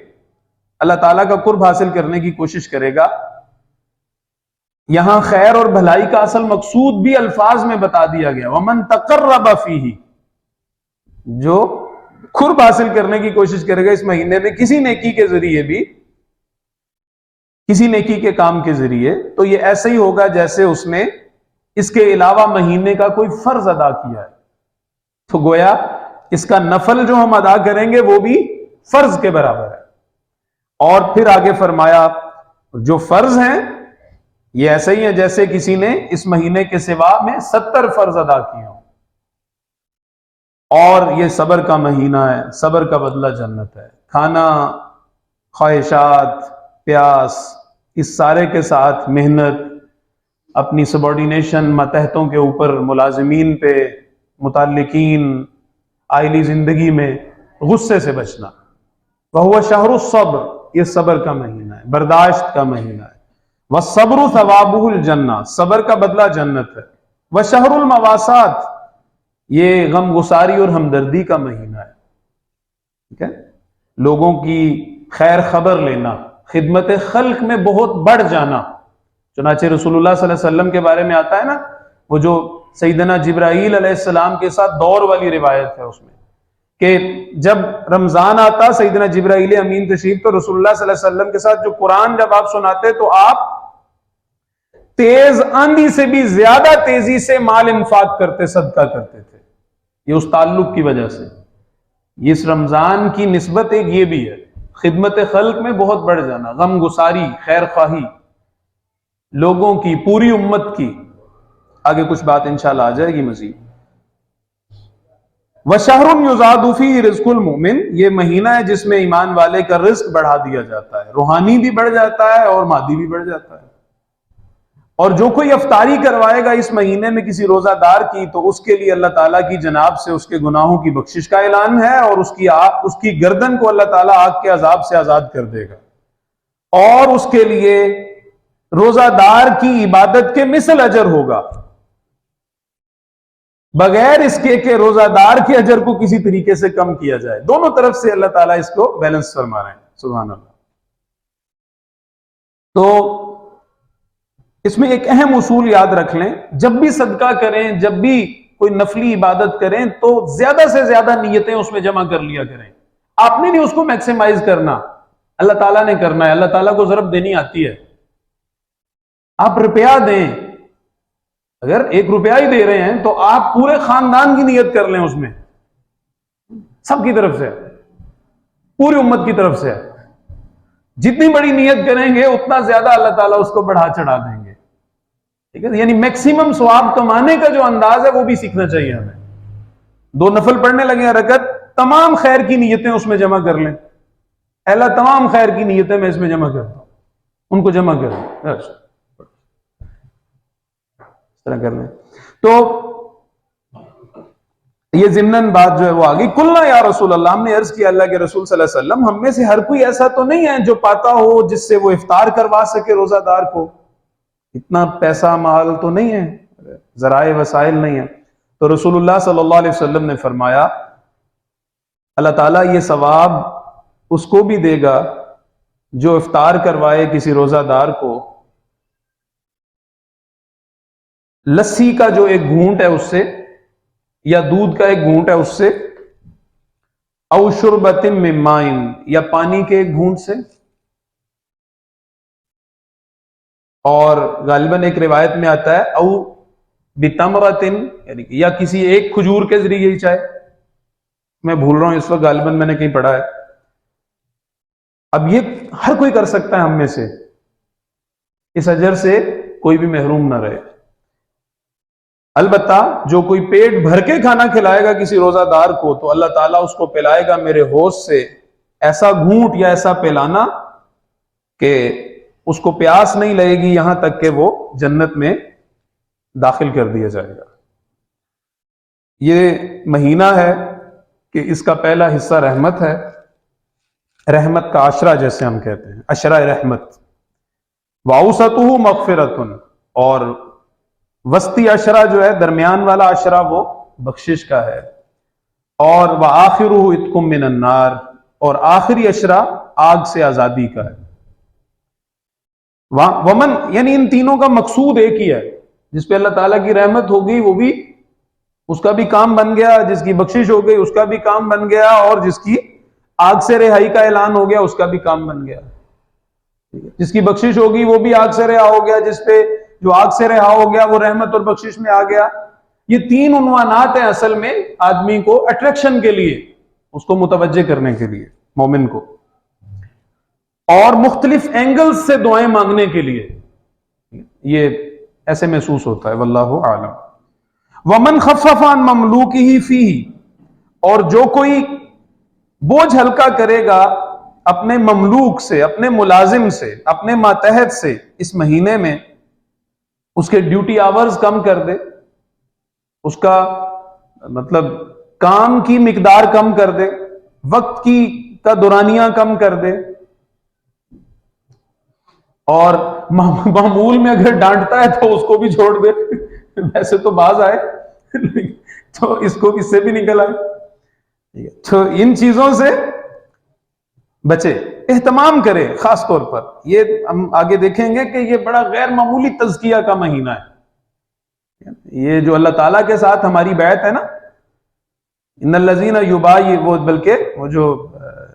اللہ تعالیٰ کا قرب حاصل کرنے کی کوشش کرے گا. یہاں خیر اور بھلائی کا اصل مقصود بھی الفاظ میں بتا دیا گیا، وَمَن تَقَرَّبَ فِيهِ، جو قرب حاصل کرنے کی کوشش کرے گا اس مہینے میں کسی نیکی کے ذریعے بھی، کسی نیکی کے کام کے ذریعے، تو یہ ایسے ہی ہوگا جیسے اس نے اس کے علاوہ مہینے کا کوئی فرض ادا کیا ہے. تو گویا اس کا نفل جو ہم ادا کریں گے وہ بھی فرض کے برابر ہے. اور پھر آگے فرمایا جو فرض ہیں یہ ایسے ہی ہیں جیسے کسی نے اس مہینے کے سوا میں 70 فرض ادا کیے ہوں. اور یہ صبر کا مہینہ ہے، صبر کا بدلہ جنت ہے. کھانا، خواہشات، پیاس، اس سارے کے ساتھ محنت، اپنی سبارڈینیشن ماتحتوں کے اوپر، ملازمین پہ، متعلقین، آئلی زندگی میں غصے سے بچنا. وَهُوَ شَهْرُ الصَّبْرِ، یہ صبر کا مہینہ ہے، برداشت کا مہینہ ہے. وَالصَّبْرُ ثَوَابُهُ الْجَنَّةُ، صبر کا بدلہ جنت ہے. وَشَهْرُ الْمَوَاسَاتِ، یہ غم گساری اور ہمدردی کا مہینہ ہے. ٹھیک ہے، لوگوں کی خیر خبر لینا، خدمت خلق میں بہت بڑھ جانا. چنانچہ رسول اللہ صلی اللہ علیہ وسلم کے بارے میں آتا ہے نا، وہ جو سیدنا جبرائیل علیہ السلام کے ساتھ دور والی روایت ہے اس میں، کہ جب رمضان آتا سیدنا جبرائیل امین تشریف تو رسول اللہ صلی اللہ علیہ وسلم کے ساتھ جو قرآن جب آپ سناتے تو آپ تیز آندھی سے بھی زیادہ تیزی سے مال انفاق کرتے، صدقہ کرتے تھے. یہ اس تعلق کی وجہ سے. اس رمضان کی نسبت ایک یہ بھی ہے، خدمت خلق میں بہت بڑھ جانا، غم گساری، خیر خواہی لوگوں کی، پوری امت کی. آگے کچھ بات انشاءاللہ آ جائے گی مزید. وَشَهْرٌ يُزَادُ فِيهِ رِزْقُ الْمُؤْمِنِ، یہ مہینہ ہے جس میں ایمان والے کا رزق بڑھا دیا جاتا ہے، روحانی بھی بڑھ جاتا ہے اور مادی بھی بڑھ جاتا ہے. اور جو کوئی افطاری کروائے گا اس مہینے میں کسی روزہ دار کی تو اس کے لیے اللہ تعالیٰ کی جناب سے اس کے گناہوں کی بخشش کا اعلان ہے، اور اس کی گردن کو اللہ تعالیٰ آگ کے عذاب سے آزاد کر دے گا، اور اس کے لیے روزہ دار کی عبادت کے مثل اجر ہوگا، بغیر اس کے کہ روزہ دار کے اجر کو کسی طریقے سے کم کیا جائے. دونوں طرف سے اللہ تعالیٰ اس کو بیلنس فرما رہے ہیں. سبحان اللہ. تو اس میں ایک اہم اصول یاد رکھ لیں، جب بھی صدقہ کریں، جب بھی کوئی نفلی عبادت کریں تو زیادہ سے زیادہ نیتیں اس میں جمع کر لیا کریں. آپ نے نہیں اس کو میکسیمائز کرنا، اللہ تعالیٰ نے کرنا ہے. اللہ تعالیٰ کو ضرب دینی آتی ہے. آپ روپیہ دیں، اگر 1 روپیہ ہی دے رہے ہیں تو آپ پورے خاندان کی نیت کر لیں، اس میں سب کی طرف سے، پوری امت کی طرف سے. جتنی بڑی نیت کریں گے اتنا زیادہ اللہ تعالیٰ اس کو بڑھا چڑھا دیں گے. ٹھیک ہے، یعنی میکسیمم ثواب کمانے کا جو انداز ہے وہ بھی سیکھنا چاہیے ہمیں. 2 نفل پڑھنے لگے ہیں رکعت، تمام خیر کی نیتیں اس میں جمع کر لیں. اے اللہ تمام خیر کی نیتیں میں اس میں جمع کرتا ہوں, ان کو جمع کر لیں, اس طرح کر لیں. تو یہ ضمناً بات جو ہے وہ آگئی. قلنا یا رسول اللہ, ہم نے عرض کیا اللہ کے رسول صلی اللہ علیہ وسلم, ہم میں سے ہر کوئی ایسا تو نہیں ہے جو پاتا ہو جس سے وہ افطار کروا سکے روزہ دار کو, اتنا پیسہ مال تو نہیں ہے, ذرائع وسائل نہیں ہے. تو رسول اللہ صلی اللہ علیہ وسلم نے فرمایا اللہ تعالیٰ یہ ثواب اس کو بھی دے گا جو افطار کروائے کسی روزہ دار کو, لسی کا جو ایک گھونٹ ہے اس سے, یا دودھ کا ایک گھونٹ ہے اس سے, او شربت من ماء, یا پانی کے ایک گھونٹ سے, اور غالباً ایک روایت میں آتا ہے او بتمرۃ, یعنی یا کسی ایک کھجور کے ذریعے ہی چاہے, میں بھول رہا ہوں اس وقت, غالباً میں نے کہیں پڑھا ہے. اب یہ ہر کوئی کر سکتا ہے ہم میں سے, اس اجر سے کوئی بھی محروم نہ رہے. البتہ جو کوئی پیٹ بھر کے کھانا کھلائے گا کسی روزہ دار کو تو اللہ تعالیٰ اس کو پلائے گا میرے حوض سے ایسا گھونٹ یا ایسا پلانا کہ اس کو پیاس نہیں لگے گی یہاں تک کہ وہ جنت میں داخل کر دیا جائے گا. یہ مہینہ ہے کہ اس کا پہلا حصہ رحمت ہے, رحمت کا عشرہ جیسے ہم کہتے ہیں, عشرہ رحمت. واوسطہ مغفرۃ, اور وسطی عشرہ جو ہے درمیان والا عشرہ وہ بخشش کا ہے, اور وآخرہ عتق من النار, اور آخری عشرہ آگ سے آزادی کا ہے. ومن, یعنی ان تینوں کا مقصود ایک ہی ہے, جس پہ اللہ تعالیٰ کی رحمت ہوگی وہ بھی اس کا بھی کام بن گیا, جس کی بخشش ہو گئی اس کا بھی کام بن گیا, اور جس کی آگ سے رہائی کا اعلان ہو گیا اس کا بھی کام بن گیا. جس کی بخشش ہوگی وہ بھی آگ سے رہا ہو گیا, جس پہ جو آگ سے رہا ہو گیا وہ رحمت اور بخشش میں آ گیا. یہ تین عنوانات ہیں اصل میں آدمی کو اٹریکشن کے لیے, اس کو متوجہ کرنے کے لیے مومن کو, اور مختلف اینگلز سے دعائیں مانگنے کے لیے. یہ ایسے محسوس ہوتا ہے, واللہ اعلم. ومن خفف عن مملوکہ فیہ, اور جو کوئی بوجھ ہلکا کرے گا اپنے مملوک سے, اپنے ملازم سے, اپنے ماتحت سے اس مہینے میں, اس کے ڈیوٹی آورز کم کر دے, اس کا مطلب کام کی مقدار کم کر دے, وقت کی کا دورانیہ کم کر دے, اور معمول میں اگر ڈانٹتا ہے تو اس کو بھی چھوڑ دے, ویسے تو باز آئے تو اس کو اس سے بھی نکل آئے. تو ان چیزوں سے بچے, اہتمام کرے. خاص طور پر یہ ہم آگے دیکھیں گے کہ یہ بڑا غیر معمولی تزکیہ کا مہینہ ہے. یہ جو اللہ تعالیٰ کے ساتھ ہماری بیعت ہے نا, ان الذین وہ بلکہ وہ جو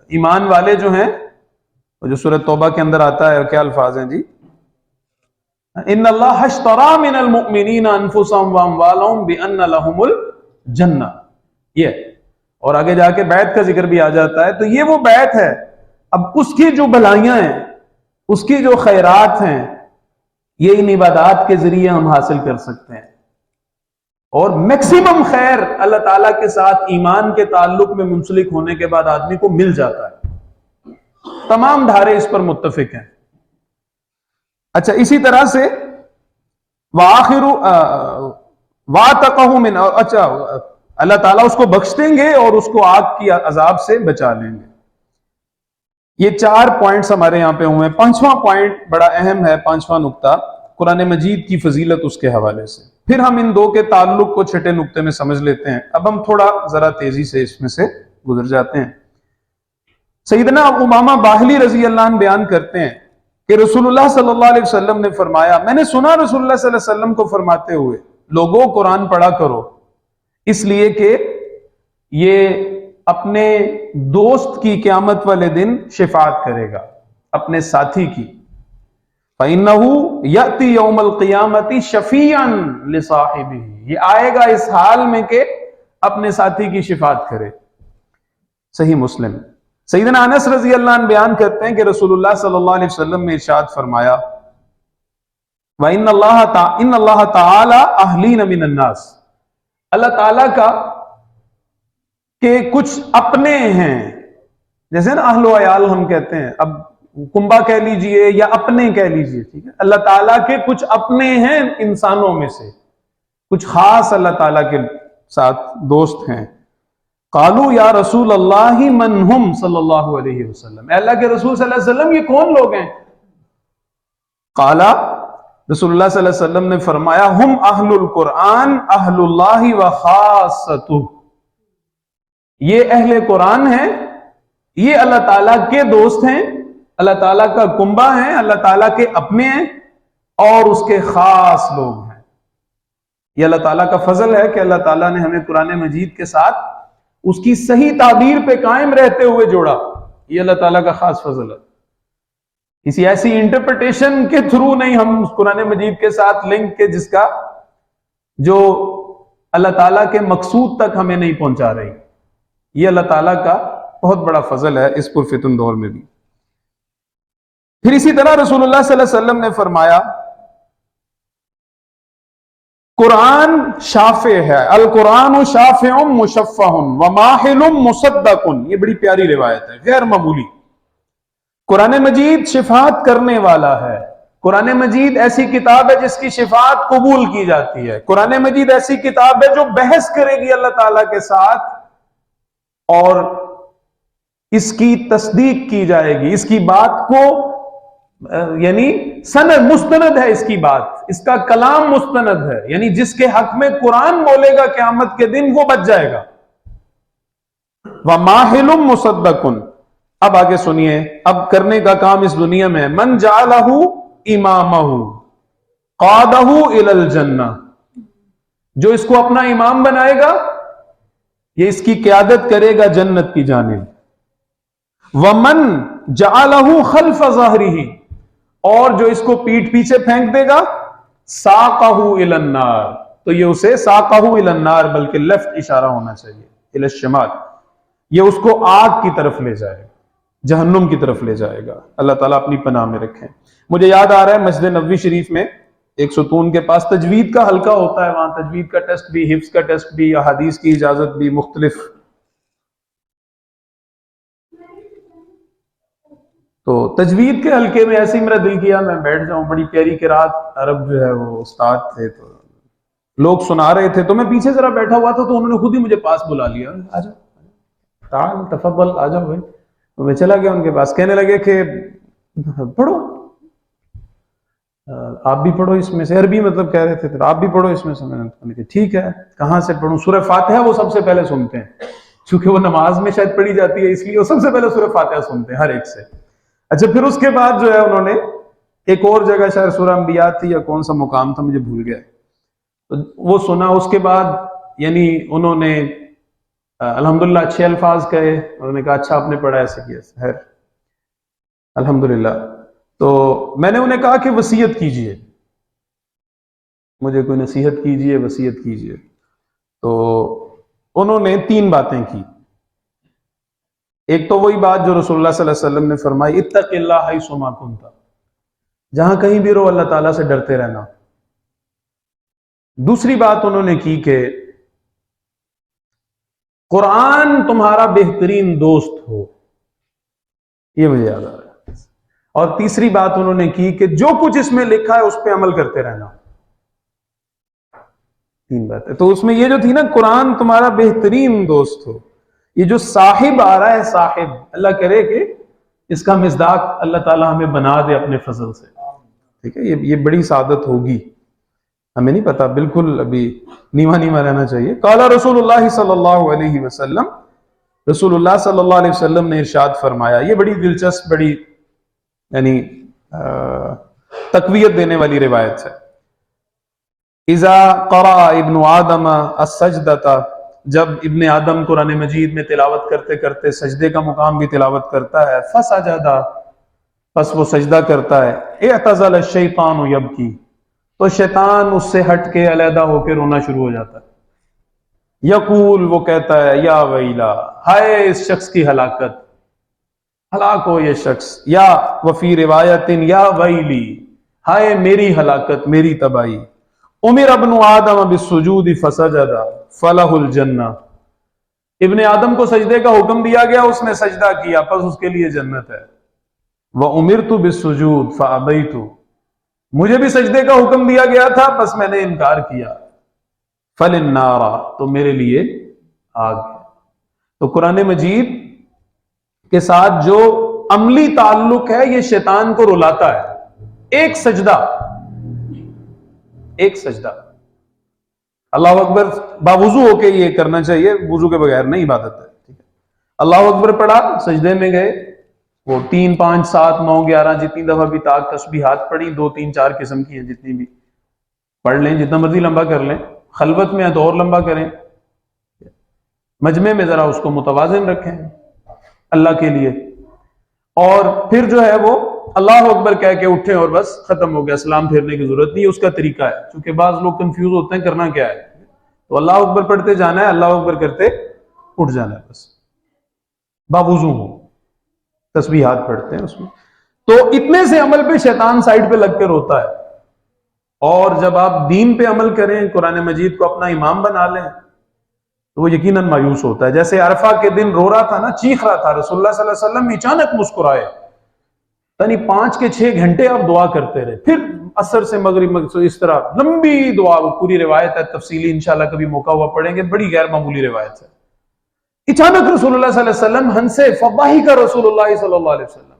ایمان والے جو ہیں, وہ جو سورۃ توبہ کے اندر آتا ہے, کیا الفاظ ہیں جی, ان اللہ اشتری من المؤمنین انفسهم واموالهم بان لهم الجنہ, یہ اور آگے جا کے بیعت کا ذکر بھی آ جاتا ہے. تو یہ وہ بیعت ہے. اب اس کی جو بھلائیاں ہیں, اس کی جو خیرات ہیں, یہ ان عبادات کے ذریعے ہم حاصل کر سکتے ہیں. اور میکسیمم خیر اللہ تعالیٰ کے ساتھ ایمان کے تعلق میں منسلک ہونے کے بعد آدمی کو مل جاتا ہے. تمام دھارے اس پر متفق ہیں. اچھا, اسی طرح سے وآخر واتقہ من, اچھا اللہ تعالیٰ اس کو بخش دیں گے اور اس کو آگ کی عذاب سے بچا لیں گے. یہ 4 پوائنٹس ہمارے یہاں پہ ہوئے ہیں. 5واں پوائنٹ بڑا اہم ہے, 5واں نقطہ قرآن مجید کی فضیلت اس کے حوالے سے. پھر ہم ان دو کے تعلق کو چھٹے نقطے میں سمجھ لیتے ہیں. اب ہم تھوڑا ذرا تیزی سے اس میں سے گزر جاتے ہیں. سیدنا امامہ باہلی رضی اللہ عنہ بیان کرتے ہیں کہ رسول اللہ صلی اللہ علیہ وسلم نے فرمایا, میں نے سنا رسول اللہ صلی اللہ علیہ وسلم کو فرماتے ہوئے, لوگوں قرآن پڑھا کرو اس لیے کہ یہ اپنے دوست کی قیامت والے دن شفاعت کرے گا, اپنے ساتھی کی. فَإِنَّهُ يَأْتِي يَوْمَ الْقِيَامَةِ شَفِيعًا لِصَاحِبِهِ, یہ آئے گا اس حال میں کہ اپنے ساتھی کی شفاعت کرے. صحیح مسلم. سیدنا انس رضی اللہ عنہ بیان کرتے ہیں کہ رسول اللہ صلی اللہ علیہ وسلم نے ارشاد فرمایا, وَإِنَّ اللَّهَ تَعَالَى أَهْلِينَ مِنَ النَّاسِ, اللہ تعالیٰ کا کہ کچھ اپنے ہیں، جیسے نا اہل و عیال ہم کہتے ہیں، اب کنبا کہہ لیجئے یا اپنے کہہ لیجئے، ٹھیک ہے، اللہ تعالیٰ کے کچھ اپنے ہیں انسانوں میں سے، کچھ خاص اللہ تعالیٰ کے ساتھ دوست ہیں۔ قالو یا رسول اللہ من ہم صلی اللہ علیہ وسلم، اے اللہ کے رسول صلی اللہ علیہ وسلم یہ کون لوگ ہیں؟ قالا، رسول اللہ صلی اللہ علیہ وسلم نے فرمایا، ہم اہل القرآن اہل اللہ و خاصتہ، یہ اہل قرآن ہیں، یہ اللہ تعالیٰ کے دوست ہیں، اللہ تعالیٰ کا کنبا ہیں، اللہ تعالیٰ کے اپنے ہیں اور اس کے خاص لوگ ہیں۔ یہ اللہ تعالیٰ کا فضل ہے کہ اللہ تعالیٰ نے ہمیں قرآن مجید کے ساتھ اس کی صحیح تعبیر پہ قائم رہتے ہوئے جوڑا، یہ اللہ تعالیٰ کا خاص فضل ہے۔ کسی ایسی انٹرپریٹیشن کے تھرو نہیں ہم قرآن مجید کے ساتھ لنک کے جس کا جو اللہ تعالیٰ کے مقصود تک ہمیں نہیں پہنچا رہی، یہ اللہ تعالیٰ کا بہت بڑا فضل ہے اس پرفتن دور میں بھی۔ پھر اسی طرح رسول اللہ صلی اللہ علیہ وسلم نے فرمایا قرآن شافع ہے، القرآن شافع مشفع وماحل مصدق، یہ بڑی پیاری روایت ہے، غیر معمولی۔ قرآن مجید شفاعت کرنے والا ہے، قرآن مجید ایسی کتاب ہے جس کی شفاعت قبول کی جاتی ہے، قرآن مجید ایسی کتاب ہے جو بحث کرے گی اللہ تعالیٰ کے ساتھ اور اس کی تصدیق کی جائے گی، اس کی بات کو یعنی سند مستند ہے، اس کی بات، اس کا کلام مستند ہے، یعنی جس کے حق میں قرآن بولے گا قیامت کے دن وہ بچ جائے گا۔ وَمَاحِلٌ مُصَدَّقٌ، اب آگے سنیے، اب کرنے کا کام اس دنیا میں، من جعلہ امامہ قادہ الی الجنہ، جو اس کو اپنا امام بنائے گا یہ اس کی قیادت کرے گا جنت کی جانب۔ ومن جعلہ خلف ظہرہ، اور جو اس کو پیٹھ پیچھے پھینک دے گا، ساقہ الی النار، تو یہ اسے ساقہ الی النار، بلکہ لیفٹ اشارہ ہونا چاہیے، الی الشمال، یہ اس کو آگ کی طرف لے جائے گا، جہنم کی طرف لے جائے گا۔ اللہ تعالیٰ اپنی پناہ میں رکھیں۔ مجھے یاد آ رہا ہے مسجد نبوی شریف میں ایک ستون کے پاس تجوید کا حلقہ ہوتا ہے، وہاں تجوید کا ٹیسٹ بھی، حفظ کا ٹیسٹ بھی، احادیث کی اجازت بھی، مختلف۔ تو تجوید کے حلقے میں ایسے ہی میرا دل کیا میں بیٹھ جاؤں، بڑی پیاری قرات، عرب جو ہے وہ استاد تھے تو لوگ سنا رہے تھے، تو میں پیچھے ذرا بیٹھا ہوا تھا تو انہوں نے خود ہی مجھے پاس بلا لیا، آ جاؤ تعال تفضل، آ جاؤ بھائی۔ تو میں چلا گیا ان کے پاس، کہنے لگے کہ پڑھو، آپ بھی پڑھو اس میں سے، عربی مطلب کہہ رہے تھے، آپ بھی پڑھو اس میں سے۔ میں نے کہا ٹھیک ہے، کہاں سے پڑھوں؟ سورہ فاتحہ وہ سب سے پہلے سنتے ہیں، چونکہ وہ نماز میں شاید پڑھی جاتی ہے، اس لیے وہ سب سے پہلے سورہ فاتحہ سنتے ہیں ہر ایک سے۔ اچھا، پھر اس کے بعد جو ہے انہوں نے ایک اور جگہ، شاید سورہ انبیاء تھی یا کون سا مقام تھا مجھے بھول گیا، تو وہ سنا۔ اس کے بعد یعنی انہوں نے الحمدللہ اچھے الفاظ کہے، انہوں نے کہا اچھا آپ نے پڑھا ایسے کیا، خیر الحمدللہ۔ تو میں نے انہیں کہا کہ وصیت کیجئے، مجھے کوئی نصیحت کیجئے، وصیت کیجئے۔ تو انہوں نے 3 باتیں کی۔ ایک تو وہی بات جو رسول اللہ صلی اللہ علیہ وسلم نے فرمائی، اتق اللہ حیث ما کنت، جہاں کہیں بھی رہو اللہ تعالیٰ سے ڈرتے رہنا۔ دوسری بات انہوں نے کی کہ قرآن تمہارا بہترین دوست ہو، یہ مجھے یاد آ رہا ہے۔ اور تیسری بات انہوں نے کی کہ جو کچھ اس میں لکھا ہے اس پہ عمل کرتے رہنا۔ 3 باتیں، تو اس میں یہ جو تھی نا، قرآن تمہارا بہترین دوست ہو، یہ جو صاحب آ رہا ہے، صاحب، اللہ کرے کہ اس کا مصداق اللہ تعالیٰ ہمیں بنا دے اپنے فضل سے، ٹھیک ہے، یہ بڑی سعادت ہوگی، ہمیں نہیں پتا، بالکل ابھی نیما نیما رہنا چاہیے۔ قال رسول اللہ صلی اللہ علیہ وسلم، رسول اللہ صلی اللہ علیہ وسلم نے ارشاد فرمایا، یہ بڑی دلچسپ، بڑی یعنی تقویت دینے والی روایت ہے۔ اذا قرأ ابن آدم السجدۃ، جب ابن آدم قرآن مجید میں تلاوت کرتے کرتے سجدے کا مقام بھی تلاوت کرتا ہے، فسجد، پس وہ سجدہ کرتا ہے، اعتزل الشیطان یبکی، تو شیطان اس سے ہٹ کے علیحدہ ہو کے رونا شروع ہو جاتا ہے۔ یقول، وہ کہتا ہے، یا ویلا، ہائے اس شخص کی ہلاکت، ہلاک ہو یہ شخص، یا وفی روایت یا ویلی، ہائے میری ہلاکت، میری تباہی۔ امر ابن آدم بالسجود فسجد فلہ الجنہ، ابن آدم کو سجدے کا حکم دیا گیا، اس نے سجدہ کیا، پس اس کے لیے جنت ہے۔ وَأُمِرْتُ بِالسُّجُودِ فَأَبَيْتُ، مجھے بھی سجدے کا حکم دیا گیا تھا، بس میں نے انکار کیا۔ فَلِلنَّارَ، تو میرے لیے آگ ہے۔ تو قرآن مجید کے ساتھ جو عملی تعلق ہے یہ شیطان کو رلاتا ہے۔ ایک سجدہ، ایک سجدہ، اللہ اکبر باوضو ہو کے یہ کرنا چاہیے، وضو کے بغیر نہیں عبادت ہے، ٹھیک ہے۔ اللہ اکبر پڑھا، سجدے میں گئے، وہ 3 5 7 9 11 جتنی دفعہ بھی تاک تسبیحات پڑھی، 2 3 4 قسم کی ہیں، جتنی بھی پڑھ لیں، جتنا مرضی لمبا کر لیں، خلوت میں ہے تو اور لمبا کریں، مجمع میں ذرا اس کو متوازن رکھیں اللہ کے لیے، اور پھر جو ہے وہ اللہ اکبر کہہ کے اٹھیں اور بس ختم ہو گیا، سلام پھیرنے کی ضرورت نہیں ہے۔ اس کا طریقہ ہے، چونکہ بعض لوگ کنفیوز ہوتے ہیں کرنا کیا ہے، تو اللہ اکبر پڑھتے جانا ہے، اللہ اکبر کرتے اٹھ جانا ہے، بس باوضو ہو، تسبیحات پڑھتے ہیں اس میں۔ تو اتنے سے عمل پہ شیطان سائڈ پہ لگ کے روتا ہے، اور جب آپ دین پہ عمل کریں، قرآن مجید کو اپنا امام بنا لیں، تو وہ یقیناً مایوس ہوتا ہے۔ جیسے عرفہ کے دن رو رہا تھا نا، چیخ رہا تھا، رسول اللہ صلی اللہ علیہ وسلم اچانک مسکرائے، یعنی 5 کے 6 گھنٹے آپ دعا کرتے رہے، پھر عصر سے مغرب اس طرح لمبی دعا، وہ پوری روایت ہے، تفصیلی انشاءاللہ کبھی موقع ہوا پڑھیں گے، بڑی غیر معمولی روایت ہے۔ اچانک رسول اللہ صلی اللہ علیہ وسلم ہنسے، فضاحک کا رسول اللہ صلی اللہ علیہ وسلم،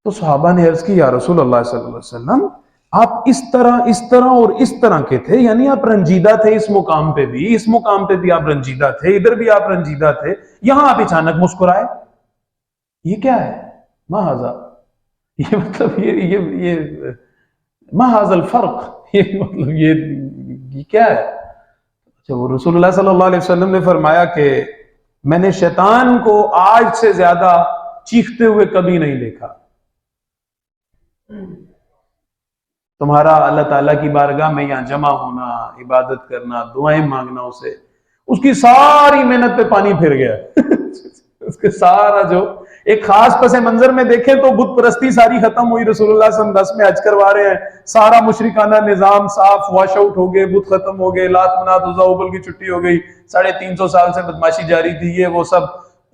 تو صحابہ نے عرض کی، یا رسول اللہ صلی اللہ علیہ وسلم، آپ اس طرح اور اس طرح کے تھے، یعنی آپ رنجیدہ تھے، اس مقام پہ بھی، اس مقام پہ بھی آپ رنجیدہ تھے، ادھر بھی آپ رنجیدہ تھے، یہاں آپ اچانک مسکرائے، یہ کیا ہے؟ ما ھذا، یہ مطلب یہ ما ھذا الفرق، یہ مطلب یہ کیا ہے؟ اچھا، وہ رسول اللہ صلی اللہ علیہ وسلم نے فرمایا کہ میں نے شیطان کو آج سے زیادہ چیختے ہوئے کبھی نہیں دیکھا۔ تمہارا اللہ تعالیٰ کی بارگاہ میں یہاں جمع ہونا، عبادت کرنا، دعائیں مانگنا، اسے اس کی ساری محنت پہ پانی پھر گیا اس کے سارا جو ایک خاص پس منظر میں دیکھیں تو بت پرستی ساری ختم ہوئی، رسول اللہ صلی اللہ علیہ وسلم 10 میں حج کروا رہے ہیں، سارا مشرکانہ نظام صاف واش آؤٹ ہو گئے، بت ختم ہو گئے، لات منات عزا ہبل کی چھٹی ہو گئی، 350 سال سے بدماشی جاری تھی، یہ وہ سب،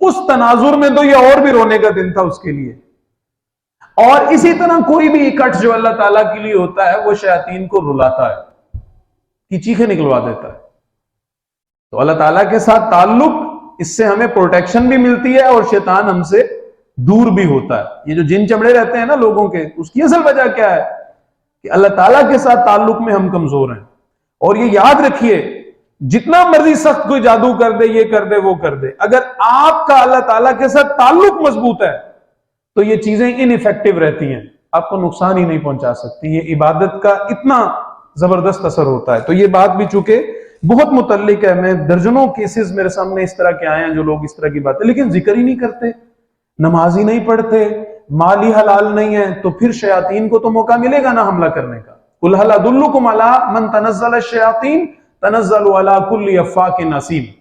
اس تناظر میں تو یہ اور بھی رونے کا دن تھا اس کے لیے۔ اور اسی طرح کوئی بھی اکٹھ جو اللہ تعالیٰ کے لیے ہوتا ہے وہ شیاطین کو رلاتا ہے، کی چیخیں نکلوا دیتا ہے۔ تو اللہ تعالیٰ کے ساتھ تعلق، اس سے ہمیں پروٹیکشن بھی ملتی ہے اور شیطان ہم سے دور بھی ہوتا ہے۔ یہ جو جن چمڑے رہتے ہیں نا لوگوں کے، اس کی اصل وجہ کیا ہے کہ اللہ تعالیٰ کے ساتھ تعلق میں ہم کمزور ہیں۔ اور یہ یاد رکھیے، جتنا مرضی سخت کوئی جادو کر دے، یہ کر دے، وہ کر دے، اگر آپ کا اللہ تعالیٰ کے ساتھ تعلق مضبوط ہے تو یہ چیزیں ان ایفیکٹو رہتی ہیں، آپ کو نقصان ہی نہیں پہنچا سکتی۔ یہ عبادت کا اتنا زبردست اثر ہوتا ہے۔ تو یہ بات بھی چونکہ بہت متعلق ہے، میں درجنوں کیسز میرے سامنے اس طرح کے آئے ہیں جو لوگ اس طرح کی باتیں، لیکن ذکر ہی نہیں کرتے، نماز ہی نہیں پڑھتے، مال ہی حلال نہیں ہے، تو پھر شیاطین کو تو موقع ملے گا نا حملہ کرنے کا۔ قُلْ هَلْ أَدُلُّكُمْ عَلَىٰ مَنْ تَنَزَّلَ الشَّيَاطِينُ تَنَزَّلُ عَلَىٰ كُلِّ أَفَّاكٍ نَثِيمٍ،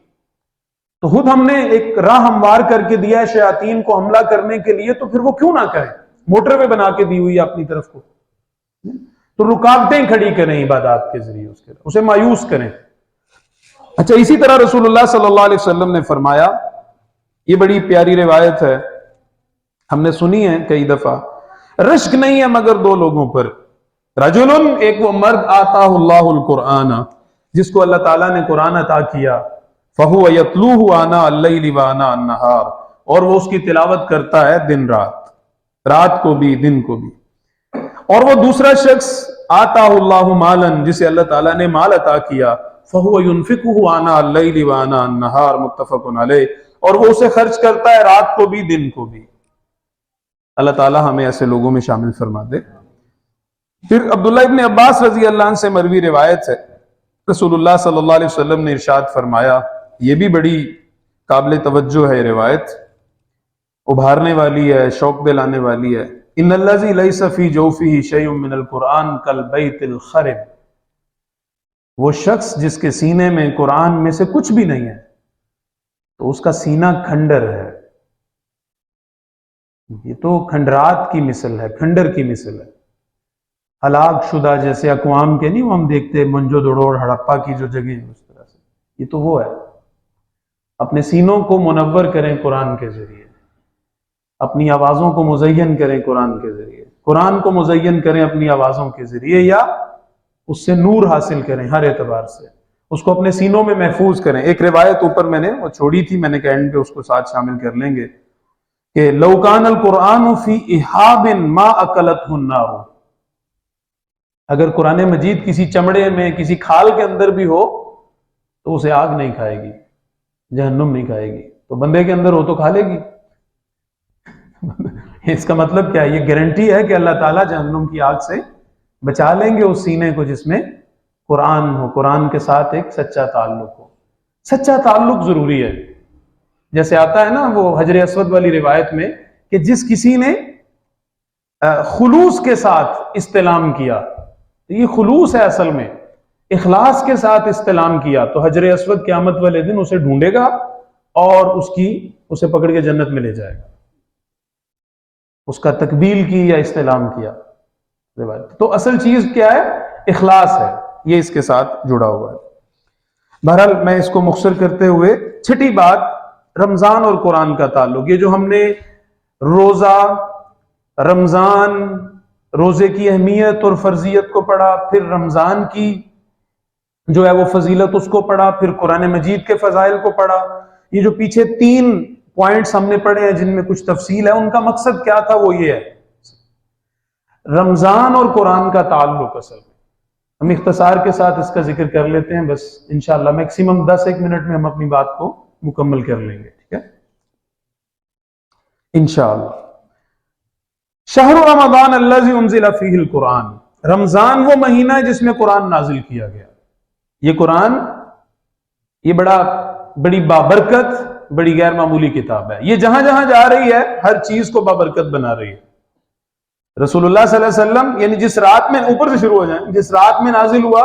تو خود ہم نے ایک راہ ہموار کر کے دیا ہے شیاطین کو حملہ کرنے کے لیے، تو پھر وہ کیوں نہ کریں؟ موٹر وے بنا کے دی ہوئی اپنی طرف کو، تو رکاوٹیں کھڑی کریں عبادات کے ذریعے، اسے مایوس کریں۔ اچھا، اسی طرح رسول اللہ صلی اللہ علیہ وسلم نے فرمایا، یہ بڑی پیاری روایت ہے، ہم نے سنی ہے کئی دفعہ، رشک نہیں ہے مگر 2 لوگوں پر، رجل، ایک وہ مرد، آتاہ اللہ القرآن، جس کو اللہ تعالیٰ نے قرآن عطا کیا، فَهُوَ يَتْلُوهُ آنَاءَ اللَّيْلِ وَآنَاءَ النَّهَارِ، اور وہ اس کی تلاوت کرتا ہے دن رات کو بھی، دن کو بھی۔ اور وہ دوسرا شخص، آتاہ اللہ مالا، جسے اللہ تعالیٰ نے مال عطا کیا، فَهُوَ يُنْفِقُهُ آنَاءَ اللَّيْلِ وَآنَاءَ النَّهَارِ، متفق علیہ، اور وہ اسے خرچ کرتا ہے رات کو بھی، دن کو بھی۔ اللہ تعالیٰ ہمیں ایسے لوگوں میں شامل فرما دے۔ پھر عبداللہ ابن عباس رضی اللہ عنہ سے مروی روایت ہے، رسول اللہ صلی اللہ علیہ وسلم نے ارشاد فرمایا، یہ بھی بڑی قابل توجہ ہے روایت، ابھارنے والی ہے، شوق دلانے والی ہے۔ ان الذی لیس فی جوفہ شیء من القرآن کالبیت الخرب، وہ شخص جس کے سینے میں قرآن میں سے کچھ بھی نہیں ہے تو اس کا سینہ کھنڈر ہے۔ یہ تو کھنڈرات کی مثل ہے، کھنڈر کی مثل ہے، ہلاک شدہ، جیسے اقوام کے نہیں وہ ہم دیکھتے منجو دڑوڑ ہڑپا کی جو جگہ ہیں، اس طرح سے یہ تو وہ ہے۔ اپنے سینوں کو منور کریں قرآن کے ذریعے، اپنی آوازوں کو مزین کریں قرآن کے ذریعے، قرآن کو مزین کریں اپنی آوازوں کے ذریعے، یا اس سے نور حاصل کریں ہر اعتبار سے، اس کو اپنے سینوں میں محفوظ کریں۔ ایک روایت اوپر میں نے وہ چھوڑی تھی، میں نے کہا اینڈ پہ اس کو ساتھ شامل کر لیں گے کہ لو کان القرآن فی احاب ما اکلتہ النار، اگر قرآن مجید کسی چمڑے میں، کسی کھال کے اندر بھی ہو تو اسے آگ نہیں کھائے گی، جہنم نہیں کھائے گی۔ تو بندے کے اندر ہو تو کھا لے گی۔ اس کا مطلب کیا ہے؟ یہ گارنٹی ہے کہ اللہ تعالیٰ جہنم کی آگ سے بچا لیں گے اس سینے کو جس میں قرآن ہو، قرآن کے ساتھ ایک سچا تعلق ہو۔ سچا تعلق ضروری ہے۔ جیسے آتا ہے نا وہ حجر اسود والی روایت میں کہ جس کسی نے خلوص کے ساتھ استلام کیا، یہ خلوص ہے اصل میں، اخلاص کے ساتھ استلام کیا، تو حجر اسود قیامت والے دن اسے ڈھونڈے گا اور اسے پکڑ کے جنت میں لے جائے گا، اس کا تقبیل کی یا استلام کیا روایت۔ تو اصل چیز کیا ہے؟ اخلاص ہے، یہ اس کے ساتھ جڑا ہوا ہے۔ بہرحال میں اس کو مختصر کرتے ہوئے، چھٹی بات رمضان اور قرآن کا تعلق، یہ جو ہم نے روزہ، رمضان، روزے کی اہمیت اور فرضیت کو پڑھا، پھر رمضان کی جو ہے وہ فضیلت اس کو پڑھا، پھر قرآن مجید کے فضائل کو پڑھا، یہ جو پیچھے 3 پوائنٹس ہم نے پڑھے ہیں جن میں کچھ تفصیل ہے، ان کا مقصد کیا تھا؟ وہ یہ ہے رمضان اور قرآن کا تعلق۔ اصل میں ہم اختصار کے ساتھ اس کا ذکر کر لیتے ہیں، بس انشاءاللہ میکسیمم 10-1 منٹ میں ہم اپنی بات کو مکمل کر لیں گے، ٹھیک ہے انشاءاللہ۔ شہر رمضان الذی انزل فیہ القرآن، رمضان وہ مہینہ ہے جس میں قرآن نازل کیا گیا۔ یہ قرآن یہ بڑی بابرکت، بڑی غیر معمولی کتاب ہے۔ یہ جہاں جہاں جا رہی ہے ہر چیز کو بابرکت بنا رہی ہے۔ رسول اللہ صلی اللہ علیہ وسلم یعنی جس رات میں، اوپر سے شروع ہو جائیں، جس رات میں نازل ہوا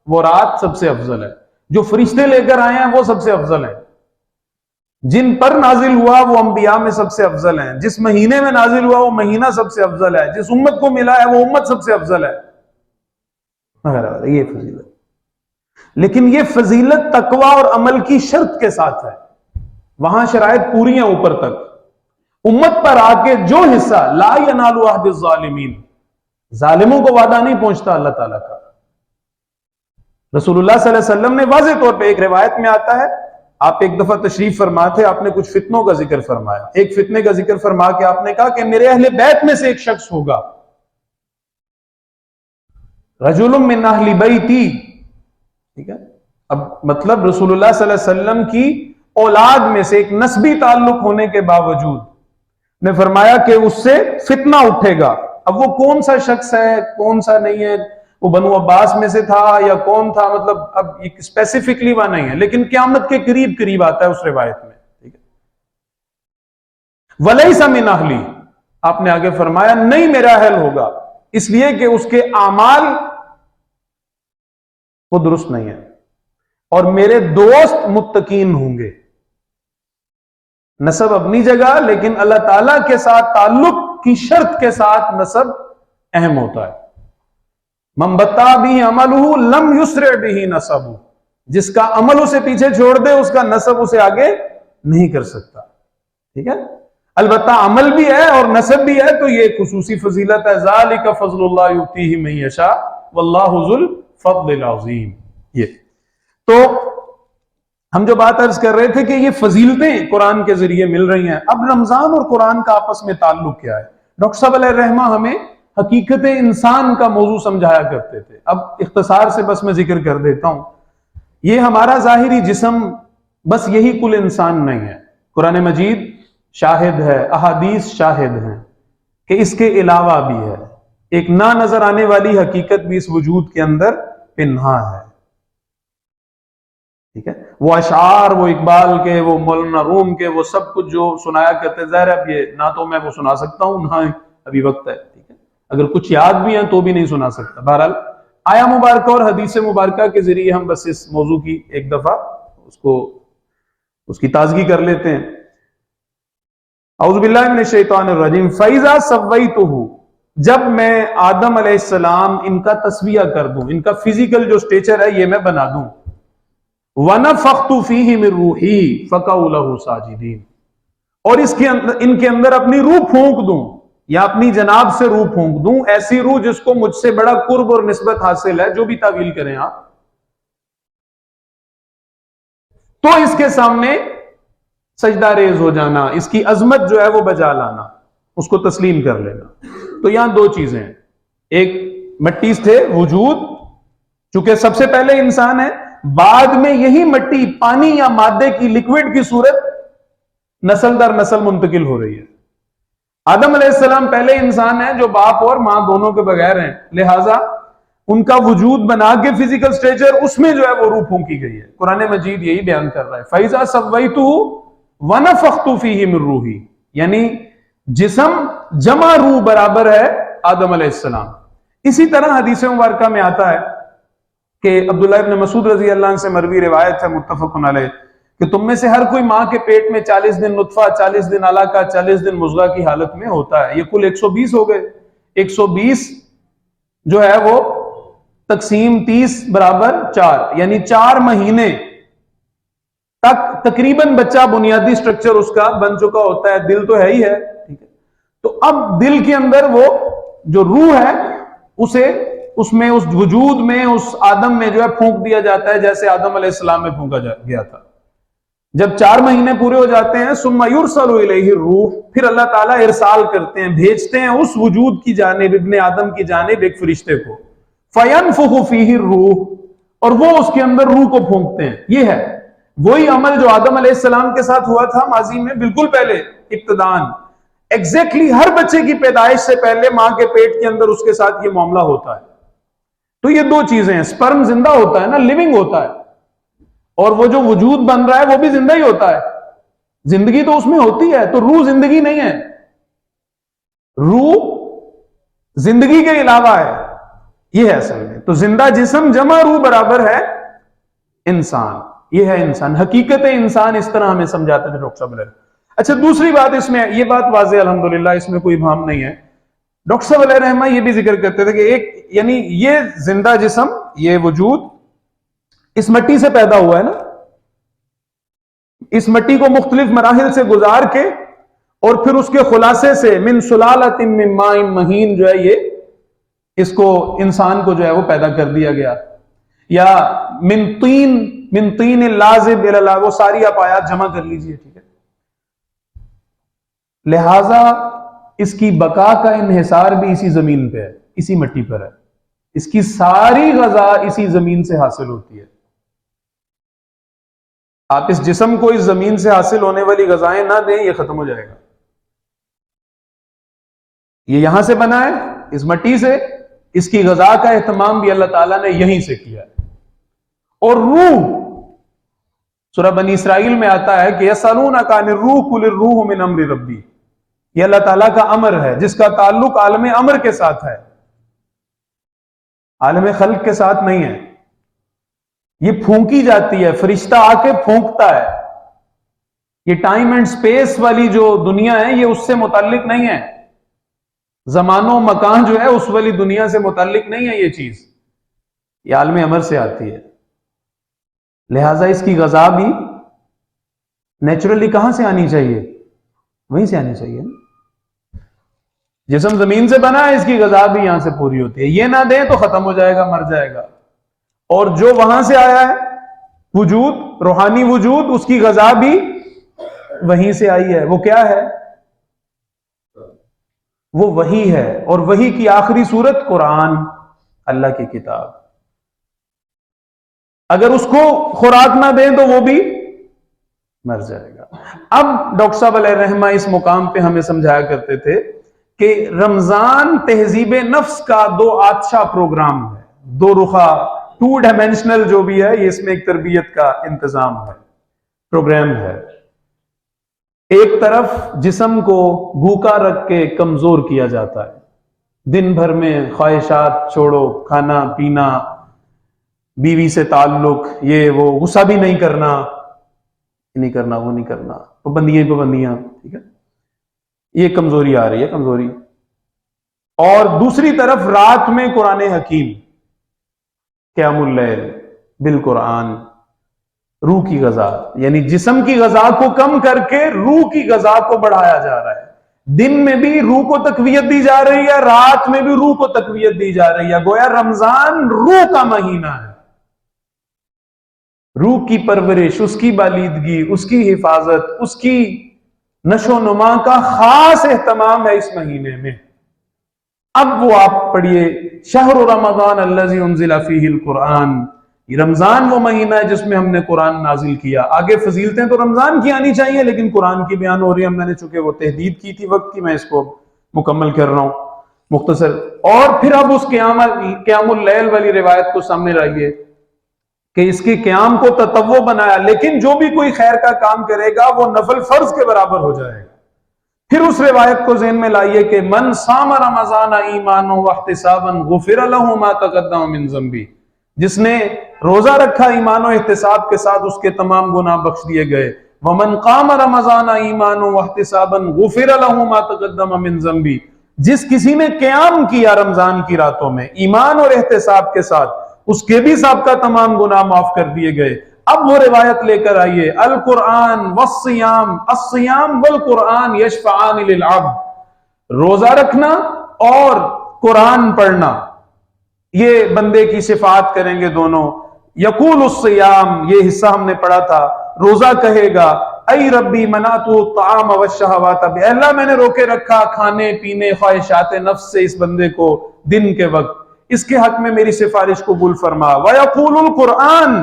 وہ رات سب سے افضل ہے، جو فرشتے لے کر آئے ہیں وہ سب سے افضل ہیں، جن پر نازل ہوا وہ انبیاء میں سب سے افضل ہیں، جس مہینے میں نازل ہوا وہ مہینہ سب سے افضل ہے، جس امت کو ملا ہے وہ امت سب سے افضل ہے، وغیرہ۔ یہ فضیلت، لیکن یہ فضیلت تقوی اور عمل کی شرط کے ساتھ ہے۔ وہاں شرائط پوری ہیں اوپر تک، امت پر آ کے جو حصہ لا ینال عہد الظالمین، ظالموں کو وعدہ نہیں پہنچتا اللہ تعالیٰ کا۔ رسول اللہ صلی اللہ علیہ وسلم نے واضح طور پہ، ایک روایت میں آتا ہے، آپ ایک دفعہ تشریف فرما تھے، آپ نے کچھ فتنوں کا ذکر فرمایا، ایک فتنے کا ذکر فرما کے آپ نے کہا کہ میرے اہل بیت میں سے ایک شخص ہوگا، رجل من اہل بیتی، ٹھیک ہے۔ اب مطلب رسول اللہ صلی اللہ علیہ وسلم کی اولاد میں سے ایک نسبی تعلق ہونے کے باوجود نے فرمایا کہ اس سے فتنہ اٹھے گا۔ اب وہ کون سا شخص ہے، کون سا نہیں ہے، وہ بنو عباس میں سے تھا یا کون تھا، مطلب اب اسپیسیفکلی وہ نہیں ہے، لیکن قیامت کے قریب قریب آتا ہے اس روایت میں، ٹھیک ہے۔ وَلَيْسَ مِنْ أَهْلِي، آپ نے آگے فرمایا نہیں میرا اہل ہوگا، اس لیے کہ اس کے اعمال وہ درست نہیں ہے، اور میرے دوست متقین ہوں گے۔ نسب اپنی جگہ، لیکن اللہ تعالیٰ کے ساتھ تعلق کی شرط کے ساتھ نسب اہم ہوتا ہے۔ من بطا بھی عملہ لم یسرع بھی نسب، جس کا عمل اسے پیچھے چھوڑ دے اس کا نسب اسے آگے نہیں کر سکتا، ٹھیک ہے۔ البتہ عمل بھی ہے اور نسب بھی ہے، تو یہ خصوصی فضیلت ہے۔ ذالک فضل اللہ یؤتیہ من یشاء واللہ ذو الفضل العظیم۔ یہ تو ہم جو بات عرض کر رہے تھے کہ یہ فضیلتیں قرآن کے ذریعے مل رہی ہیں۔ اب رمضان اور قرآن کا آپس میں تعلق کیا ہے؟ ڈاکٹر صاحب علیہ الرحمہ ہمیں حقیقت انسان کا موضوع سمجھایا کرتے تھے، اب اختصار سے بس میں ذکر کر دیتا ہوں۔ یہ ہمارا ظاہری جسم بس یہی کل انسان نہیں ہے، قرآن مجید شاہد ہے، احادیث شاہد ہیں کہ اس کے علاوہ بھی ہے، ایک نہ نظر آنے والی حقیقت بھی اس وجود کے اندر پنہا ہے، ٹھیک ہے۔ وہ اشعار، وہ اقبال کے، وہ مولانا روم کے، وہ سب کچھ جو سنایا کرتے، ظاہر اب یہ نہ تو میں وہ سنا سکتا ہوں، نہ ابھی وقت ہے، ٹھیک ہے، اگر کچھ یاد بھی ہیں تو بھی نہیں سنا سکتا۔ بہرحال آیا مبارکہ اور حدیث مبارکہ کے ذریعے ہم بس اس موضوع کی ایک دفعہ اس کی تازگی کر لیتے ہیں۔ اعوذ باللہ من الشیطان الرجیم۔ فَإِذَا سَوَّيْتُهُ، جب میں آدم علیہ السلام ان کا تسویہ کر دوں، ان کا فزیکل جو سٹیچر ہے یہ میں بنا دوں، وَنَفَخْتُ فِيهِ مِن رُوحِي فَقَعُوا لَهُ سَاجِدِينَ، اور ان کے اندر اپنی روح پھونک دوں یا اپنی جناب سے روح پھونک دوں، ایسی روح جس کو مجھ سے بڑا قرب اور نسبت حاصل ہے، جو بھی تعویل کریں آپ، تو اس کے سامنے سجدہ ریز ہو جانا، اس کی عظمت جو ہے وہ بجا لانا، اس کو تسلیم کر لینا۔ تو یہاں دو چیزیں ہیں، ایک مٹی سے وجود، چونکہ سب سے پہلے انسان ہے، بعد میں یہی مٹی پانی یا مادے کی لکوڈ کی صورت نسل در نسل منتقل ہو رہی ہے۔ آدم علیہ السلام پہلے انسان ہیں جو باپ اور ماں دونوں کے بغیر ہیں، لہٰذا ان کا وجود بنا کے فزیکل سٹرکچر، اس میں جو ہے وہ روح پھونکی گئی ہے۔ قرآن مجید یہی بیان کر رہا ہے، فَإِذَا سَوَّيْتُهُ وَنَفَخْتُ فِيهِ مِن رُوحِي، یعنی جسم جمع روح برابر ہے آدم علیہ السلام۔ اسی طرح حدیث مبارکہ میں آتا ہے کہ عبداللہ ابن مسعود رضی اللہ عنہ سے مروی روایت ہے متفق علیہ کہ تم میں سے ہر کوئی ماں کے پیٹ میں 40 دن نطفہ، 40 دن علقہ، 40 دن مضغہ کی حالت میں ہوتا ہے۔ یہ کل 120 ہو گئے۔ 120 جو ہے وہ تقسیم 30 برابر 4، یعنی 4 مہینے تک تقریباً بچہ بنیادی سٹرکچر اس کا بن چکا ہوتا ہے۔ دل تو ہے ہی ہے، ٹھیک ہے، تو اب دل کے اندر وہ جو روح ہے اسے اس میں، اس وجود میں، اس آدم میں جو ہے پھونک دیا جاتا ہے، جیسے آدم علیہ السلام میں پھونکا گیا تھا۔ جب 4 مہینے پورے ہو جاتے ہیں، ثم یرسل الیہ الروح، پھر اللہ تعالیٰ ارسال کرتے ہیں، بھیجتے ہیں اس وجود کی جانب، ابن آدم کی جانب، ایک فرشتے کو، فینفخ فیہ الروح، اور وہ اس کے اندر روح کو پھونکتے ہیں۔ یہ ہے وہی عمل جو آدم علیہ السلام کے ساتھ ہوا تھا ماضی میں، بالکل پہلے ابتدان، ایگزیکٹلی ہر بچے کی پیدائش سے پہلے ماں کے پیٹ کے اندر اس کے ساتھ یہ معاملہ ہوتا ہے۔ تو یہ دو چیزیں ہیں، سپرم زندہ ہوتا ہے نا، لیونگ ہوتا ہے، اور وہ جو وجود بن رہا ہے وہ بھی زندہ ہی ہوتا ہے، زندگی تو اس میں ہوتی ہے۔ تو روح زندگی نہیں ہے، روح زندگی کے علاوہ ہے، یہ ہے اصل میں۔ تو زندہ جسم جمع روح برابر ہے انسان، یہ ہے انسان۔ حقیقت انسان اس طرح ہمیں سمجھاتے تھے ڈاکٹر صاحب۔ اچھا، دوسری بات اس میں، یہ بات واضح الحمدللہ، اس میں کوئی ابہام نہیں ہے۔ ڈاکٹر صاحب علیہ رحمہ یہ بھی ذکر کرتے تھے کہ ایک، یعنی یہ زندہ جسم، یہ وجود اس مٹی سے پیدا ہوا ہے نا، اس مٹی کو مختلف مراحل سے گزار کے، اور پھر اس کے خلاصے سے من سلالۃ من ماء مہین جو ہے، یہ اس کو انسان کو جو ہے وہ پیدا کر دیا گیا، یا من طین لازب الی اللہ، وہ ساری آپ آیات جمع کر لیجئے، ٹھیک ہے۔ لہذا اس کی بقا کا انحصار بھی اسی زمین پہ ہے، اسی مٹی پر ہے، اس کی ساری غذا اسی زمین سے حاصل ہوتی ہے۔ آپ اس جسم کو اس زمین سے حاصل ہونے والی غذائیں نہ دیں، یہ ختم ہو جائے گا۔ یہ یہاں سے بنا ہے، اس مٹی سے، اس کی غذا کا اہتمام بھی اللہ تعالیٰ نے یہیں سے کیا ہے۔ اور روح، سورہ بنی اسرائیل میں آتا ہے کہ یسألونک عن الروح قل الروح من امر ربی، یہ اللہ تعالیٰ کا امر ہے جس کا تعلق عالم امر کے ساتھ ہے، عالم خلق کے ساتھ نہیں ہے۔ یہ پھونکی جاتی ہے، فرشتہ آ کے پھونکتا ہے۔ یہ ٹائم اینڈ سپیس والی جو دنیا ہے، یہ اس سے متعلق نہیں ہے، زمان و مکان جو ہے اس والی دنیا سے متعلق نہیں ہے یہ چیز، یہ عالم امر سے آتی ہے۔ لہٰذا اس کی غذا بھی نیچرلی کہاں سے آنی چاہیے؟ وہیں سے آنی چاہیے۔ جسم زمین سے بنا ہے، اس کی غذا بھی یہاں سے پوری ہوتی ہے، یہ نہ دیں تو ختم ہو جائے گا، مر جائے گا۔ اور جو وہاں سے آیا ہے وجود، روحانی وجود، اس کی غذا بھی وہیں سے آئی ہے۔ وہ کیا ہے؟ وہ وحی ہے، اور وحی کی آخری صورت قرآن، اللہ کی کتاب۔ اگر اس کو خوراک نہ دیں تو وہ بھی مر جائے گا۔ اب ڈاکٹر صاحب علیہ رحمہ اس مقام پہ ہمیں سمجھایا کرتے تھے کہ رمضان تہذیب نفس کا 2 آتشا پروگرام ہے، 2 رخا، 2 ڈائمینشنل جو بھی ہے، یہ اس میں ایک تربیت کا انتظام ہے، پروگرام ہے۔ ایک طرف جسم کو بھوکا رکھ کے کمزور کیا جاتا ہے، دن بھر میں خواہشات چھوڑو، کھانا پینا، بیوی سے تعلق، یہ وہ، غصہ بھی نہیں کرنا، نہیں کرنا، وہ نہیں کرنا، پابندیاں، ٹھیک ہے، یہ کمزوری آ رہی ہے، کمزوری۔ اور دوسری طرف رات میں قرآن حکیم، قیام اللیل بالقرآن، روح کی غذا، یعنی جسم کی غذا کو کم کر کے روح کی غذا کو بڑھایا جا رہا ہے. دن میں بھی روح کو تقویت دی جا رہی ہے، رات میں بھی روح کو تقویت دی جا رہی ہے. گویا رمضان روح کا مہینہ ہے. روح کی پرورش، اس کی بالیدگی، اس کی حفاظت، اس کی نشو و نما کا خاص اہتمام ہے اس مہینے میں. اب وہ آپ پڑھیے شہر رمضان الذی انزل فیہ القرآن، رمضان وہ مہینہ ہے جس میں ہم نے قرآن نازل کیا. آگے فضیلتیں تو رمضان کی آنی چاہیے لیکن قرآن کی بیان ہو رہی ہے. میں نے چونکہ وہ تحدید کی تھی وقت کی، میں اس کو مکمل کر رہا ہوں مختصر. اور پھر اب اس قیام اللیل والی روایت کو سامنے لائیے کہ اس کے قیام کو تطوع بنایا، لیکن جو بھی کوئی خیر کا کام کرے گا وہ نفل فرض کے برابر ہو جائے گا. پھر اس روایت کو ذہن میں لائیے کہ من صام رمضان ایمانا واحتسابا غفر له ما تقدم من ذنبه، جس نے روزہ رکھا ایمان و احتساب کے ساتھ اس کے تمام گناہ بخش دیے گئے. ومن قام رمضان ایمانا واحتسابا غفر له ما تقدم من ذنبه، جس کسی نے قیام کیا رمضان کی راتوں میں ایمان اور احتساب کے ساتھ، اس کے بھی سابقہ تمام گناہ معاف کر دیے گئے. اب وہ روایت لے کر آئیے القرآن والصیام، الصیام والقرآن یشفعان للعبد، روزہ رکھنا اور قرآن پڑھنا یہ بندے کی شفاعت کریں گے دونوں. یقول الصیام، یہ حصہ ہم نے پڑھا تھا، روزہ کہے گا ای ربی منعت الطعام والشہوات، اے اللہ میں نے روکے رکھا کھانے پینے خواہشات نفس سے اس بندے کو دن کے وقت، اس کے حق میں میری سفارش قبول فرما. ویقول القرآن،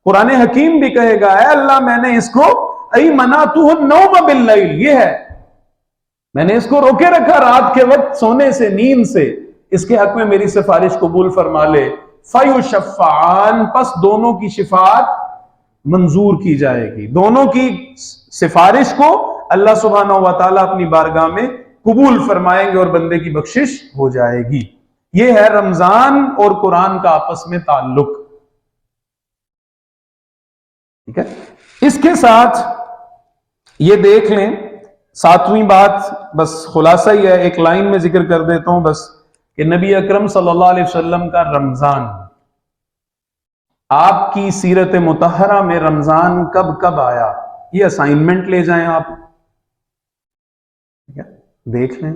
قرآن حکیم بھی کہے گا اے اللہ میں نے اس کو ای منعتہ النوم باللیل، یہ ہے میں نے اس کو روکے رکھا رات کے وقت سونے سے، نیند سے، اس کے حق میں میری سفارش قبول فرما لے. فیشفعان، پس دونوں کی شفاعت منظور کی جائے گی، دونوں کی سفارش کو اللہ سبحانہ و تعالیٰ اپنی بارگاہ میں قبول فرمائیں گے اور بندے کی بخشش ہو جائے گی. یہ ہے رمضان اور قرآن کا آپس میں تعلق. ٹھیک ہے، اس کے ساتھ یہ دیکھ لیں 7ویں بات، بس خلاصہ ہی ہے، ایک لائن میں ذکر کر دیتا ہوں بس، کہ نبی اکرم صلی اللہ علیہ وسلم کا رمضان، آپ کی سیرت مطہرہ میں رمضان کب کب آیا، یہ اسائنمنٹ لے جائیں آپ، دیکھ لیں.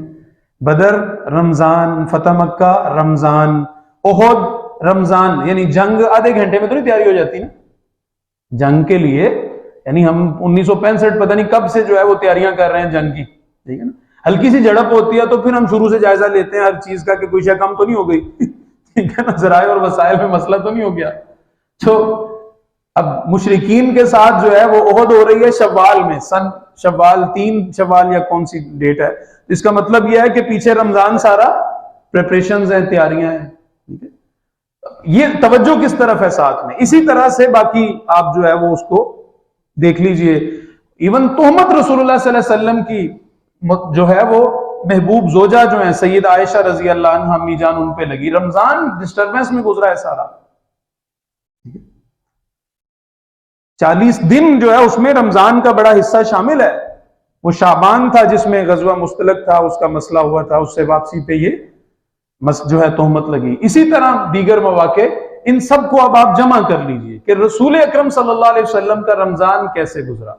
بدر رمضان، فتح مکہ رمضان، احد رمضان، یعنی جنگ آدھے گھنٹے میں تو نہیں تیاری ہو جاتی نا جنگ کے لیے. یعنی ہم 1965 پتہ نہیں کب سے جو ہے وہ تیاریاں کر رہے ہیں جنگ کی، ٹھیک ہے نا. ہلکی سی جھڑپ ہوتی ہے تو پھر ہم شروع سے جائزہ لیتے ہیں ہر چیز کا کہ کوئی شے کم تو نہیں ہو گئی، ٹھیک ہے نا، ذرائع اور وسائل میں مسئلہ تو نہیں ہو گیا. تو اب مشرکین کے ساتھ جو ہے وہ احد ہو رہی ہے شوال میں، سن شوال 3 شوال یا کون سی ڈیٹ ہے، اس کا مطلب یہ ہے کہ پیچھے رمضان سارا پریپریشنز ہیں، تیاریاں ہیں. ٹھیک ہے، یہ توجہ کس طرف ہے ساتھ میں. اسی طرح سے باقی آپ جو ہے وہ اس کو دیکھ لیجئے. ایون تہمت رسول اللہ صلی اللہ علیہ وسلم کی جو ہے وہ محبوب زوجہ جو ہیں سید عائشہ رضی اللہ عنہا امی جان، ان پہ لگی. رمضان ڈسٹربنس میں گزرا ہے سارا. 40 دن جو ہے اس میں رمضان کا بڑا حصہ شامل ہے. وہ شعبان تھا جس میں غزوہ مستلق تھا، اس کا مسئلہ ہوا تھا، اس سے واپسی پہ یہ جو ہے تہمت لگی. اسی طرح دیگر مواقع، ان سب کو اب آپ جمع کر لیجئے کہ رسول اکرم صلی اللہ علیہ وسلم کا رمضان کیسے گزرا.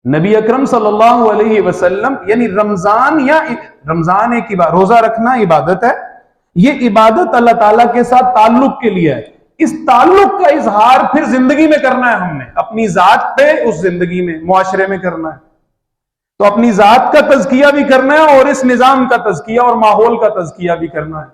نبی اکرم صلی اللہ علیہ وسلم، یعنی رمضان ایک روزہ رکھنا عبادت ہے، یہ عبادت اللہ تعالیٰ کے ساتھ تعلق کے لیے ہے. اس تعلق کا اظہار پھر زندگی میں کرنا ہے، ہم نے اپنی ذات پہ، اس زندگی میں معاشرے میں کرنا ہے. تو اپنی ذات کا تزکیہ بھی کرنا ہے اور اس نظام کا تزکیہ اور ماحول کا تزکیہ بھی کرنا ہے.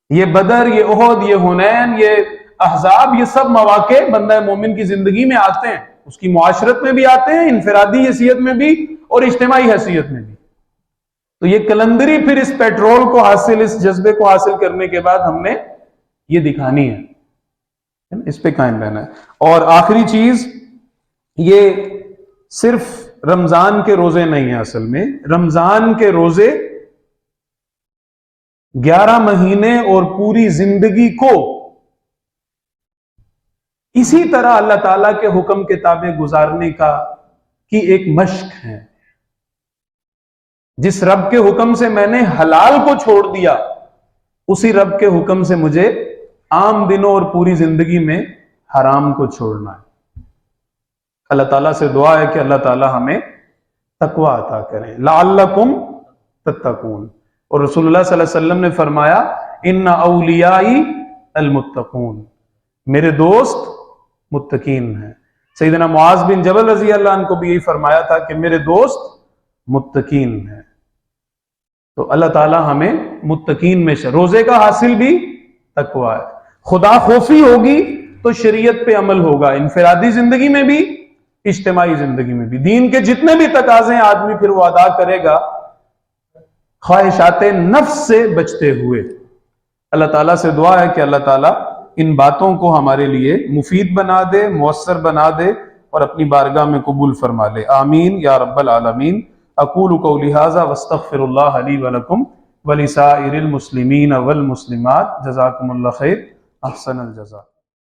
یہ بدر، یہ احد، یہ حنین، یہ احزاب، یہ سب مواقع بندہ مومن کی زندگی میں آتے ہیں، اس کی معاشرت میں بھی آتے ہیں، انفرادی حیثیت میں بھی اور اجتماعی حیثیت میں بھی. تو یہ کلندری پھر اس پیٹرول کو حاصل، اس جذبے کو حاصل کرنے کے بعد ہم نے یہ دکھانی ہے، اس پہ قائم رہنا ہے. اور آخری چیز، یہ صرف رمضان کے روزے نہیں ہیں، اصل میں رمضان کے روزے 11 مہینے اور پوری زندگی کو اسی طرح اللہ تعالیٰ کے حکم کے تابع گزارنے کی ایک مشق ہے. جس رب کے حکم سے میں نے حلال کو چھوڑ دیا، اسی رب کے حکم سے مجھے عام دنوں اور پوری زندگی میں حرام کو چھوڑنا ہے۔ اللہ تعالیٰ سے دعا ہے کہ اللہ تعالیٰ ہمیں تقوی عطا کریں، لعلکم تتقون۔ اور رسول اللہ صلی اللہ علیہ وسلم نے فرمایا ان اولیائی المتقون، میرے دوست متقین ہیں۔ سیدنا معاذ بن جبل رضی اللہ عنہ کو بھی یہی فرمایا تھا کہ میرے دوست متقین ہیں۔ تو اللہ تعالیٰ ہمیں متقین میں سے، روزے کا حاصل بھی تقوی ہے۔ خدا خوفی ہوگی تو شریعت پہ عمل ہوگا، انفرادی زندگی میں بھی، اجتماعی زندگی میں بھی۔ دین کے جتنے بھی تقاضے ہیں آدمی پھر وہ ادا کرے گا خواہشات نفس سے بچتے ہوئے۔ اللہ تعالیٰ سے دعا ہے کہ اللہ تعالیٰ ان باتوں کو ہمارے لیے مفید بنا دے، مؤثر بنا دے اور اپنی بارگاہ میں قبول فرما لے، آمین یا رب العالمین۔ اقول قولی ھذا واستغفر اللہ لی ولکم ولسائر المسلمین والمسلمات، جزاکم اللہ خیر، احسن الجزاء۔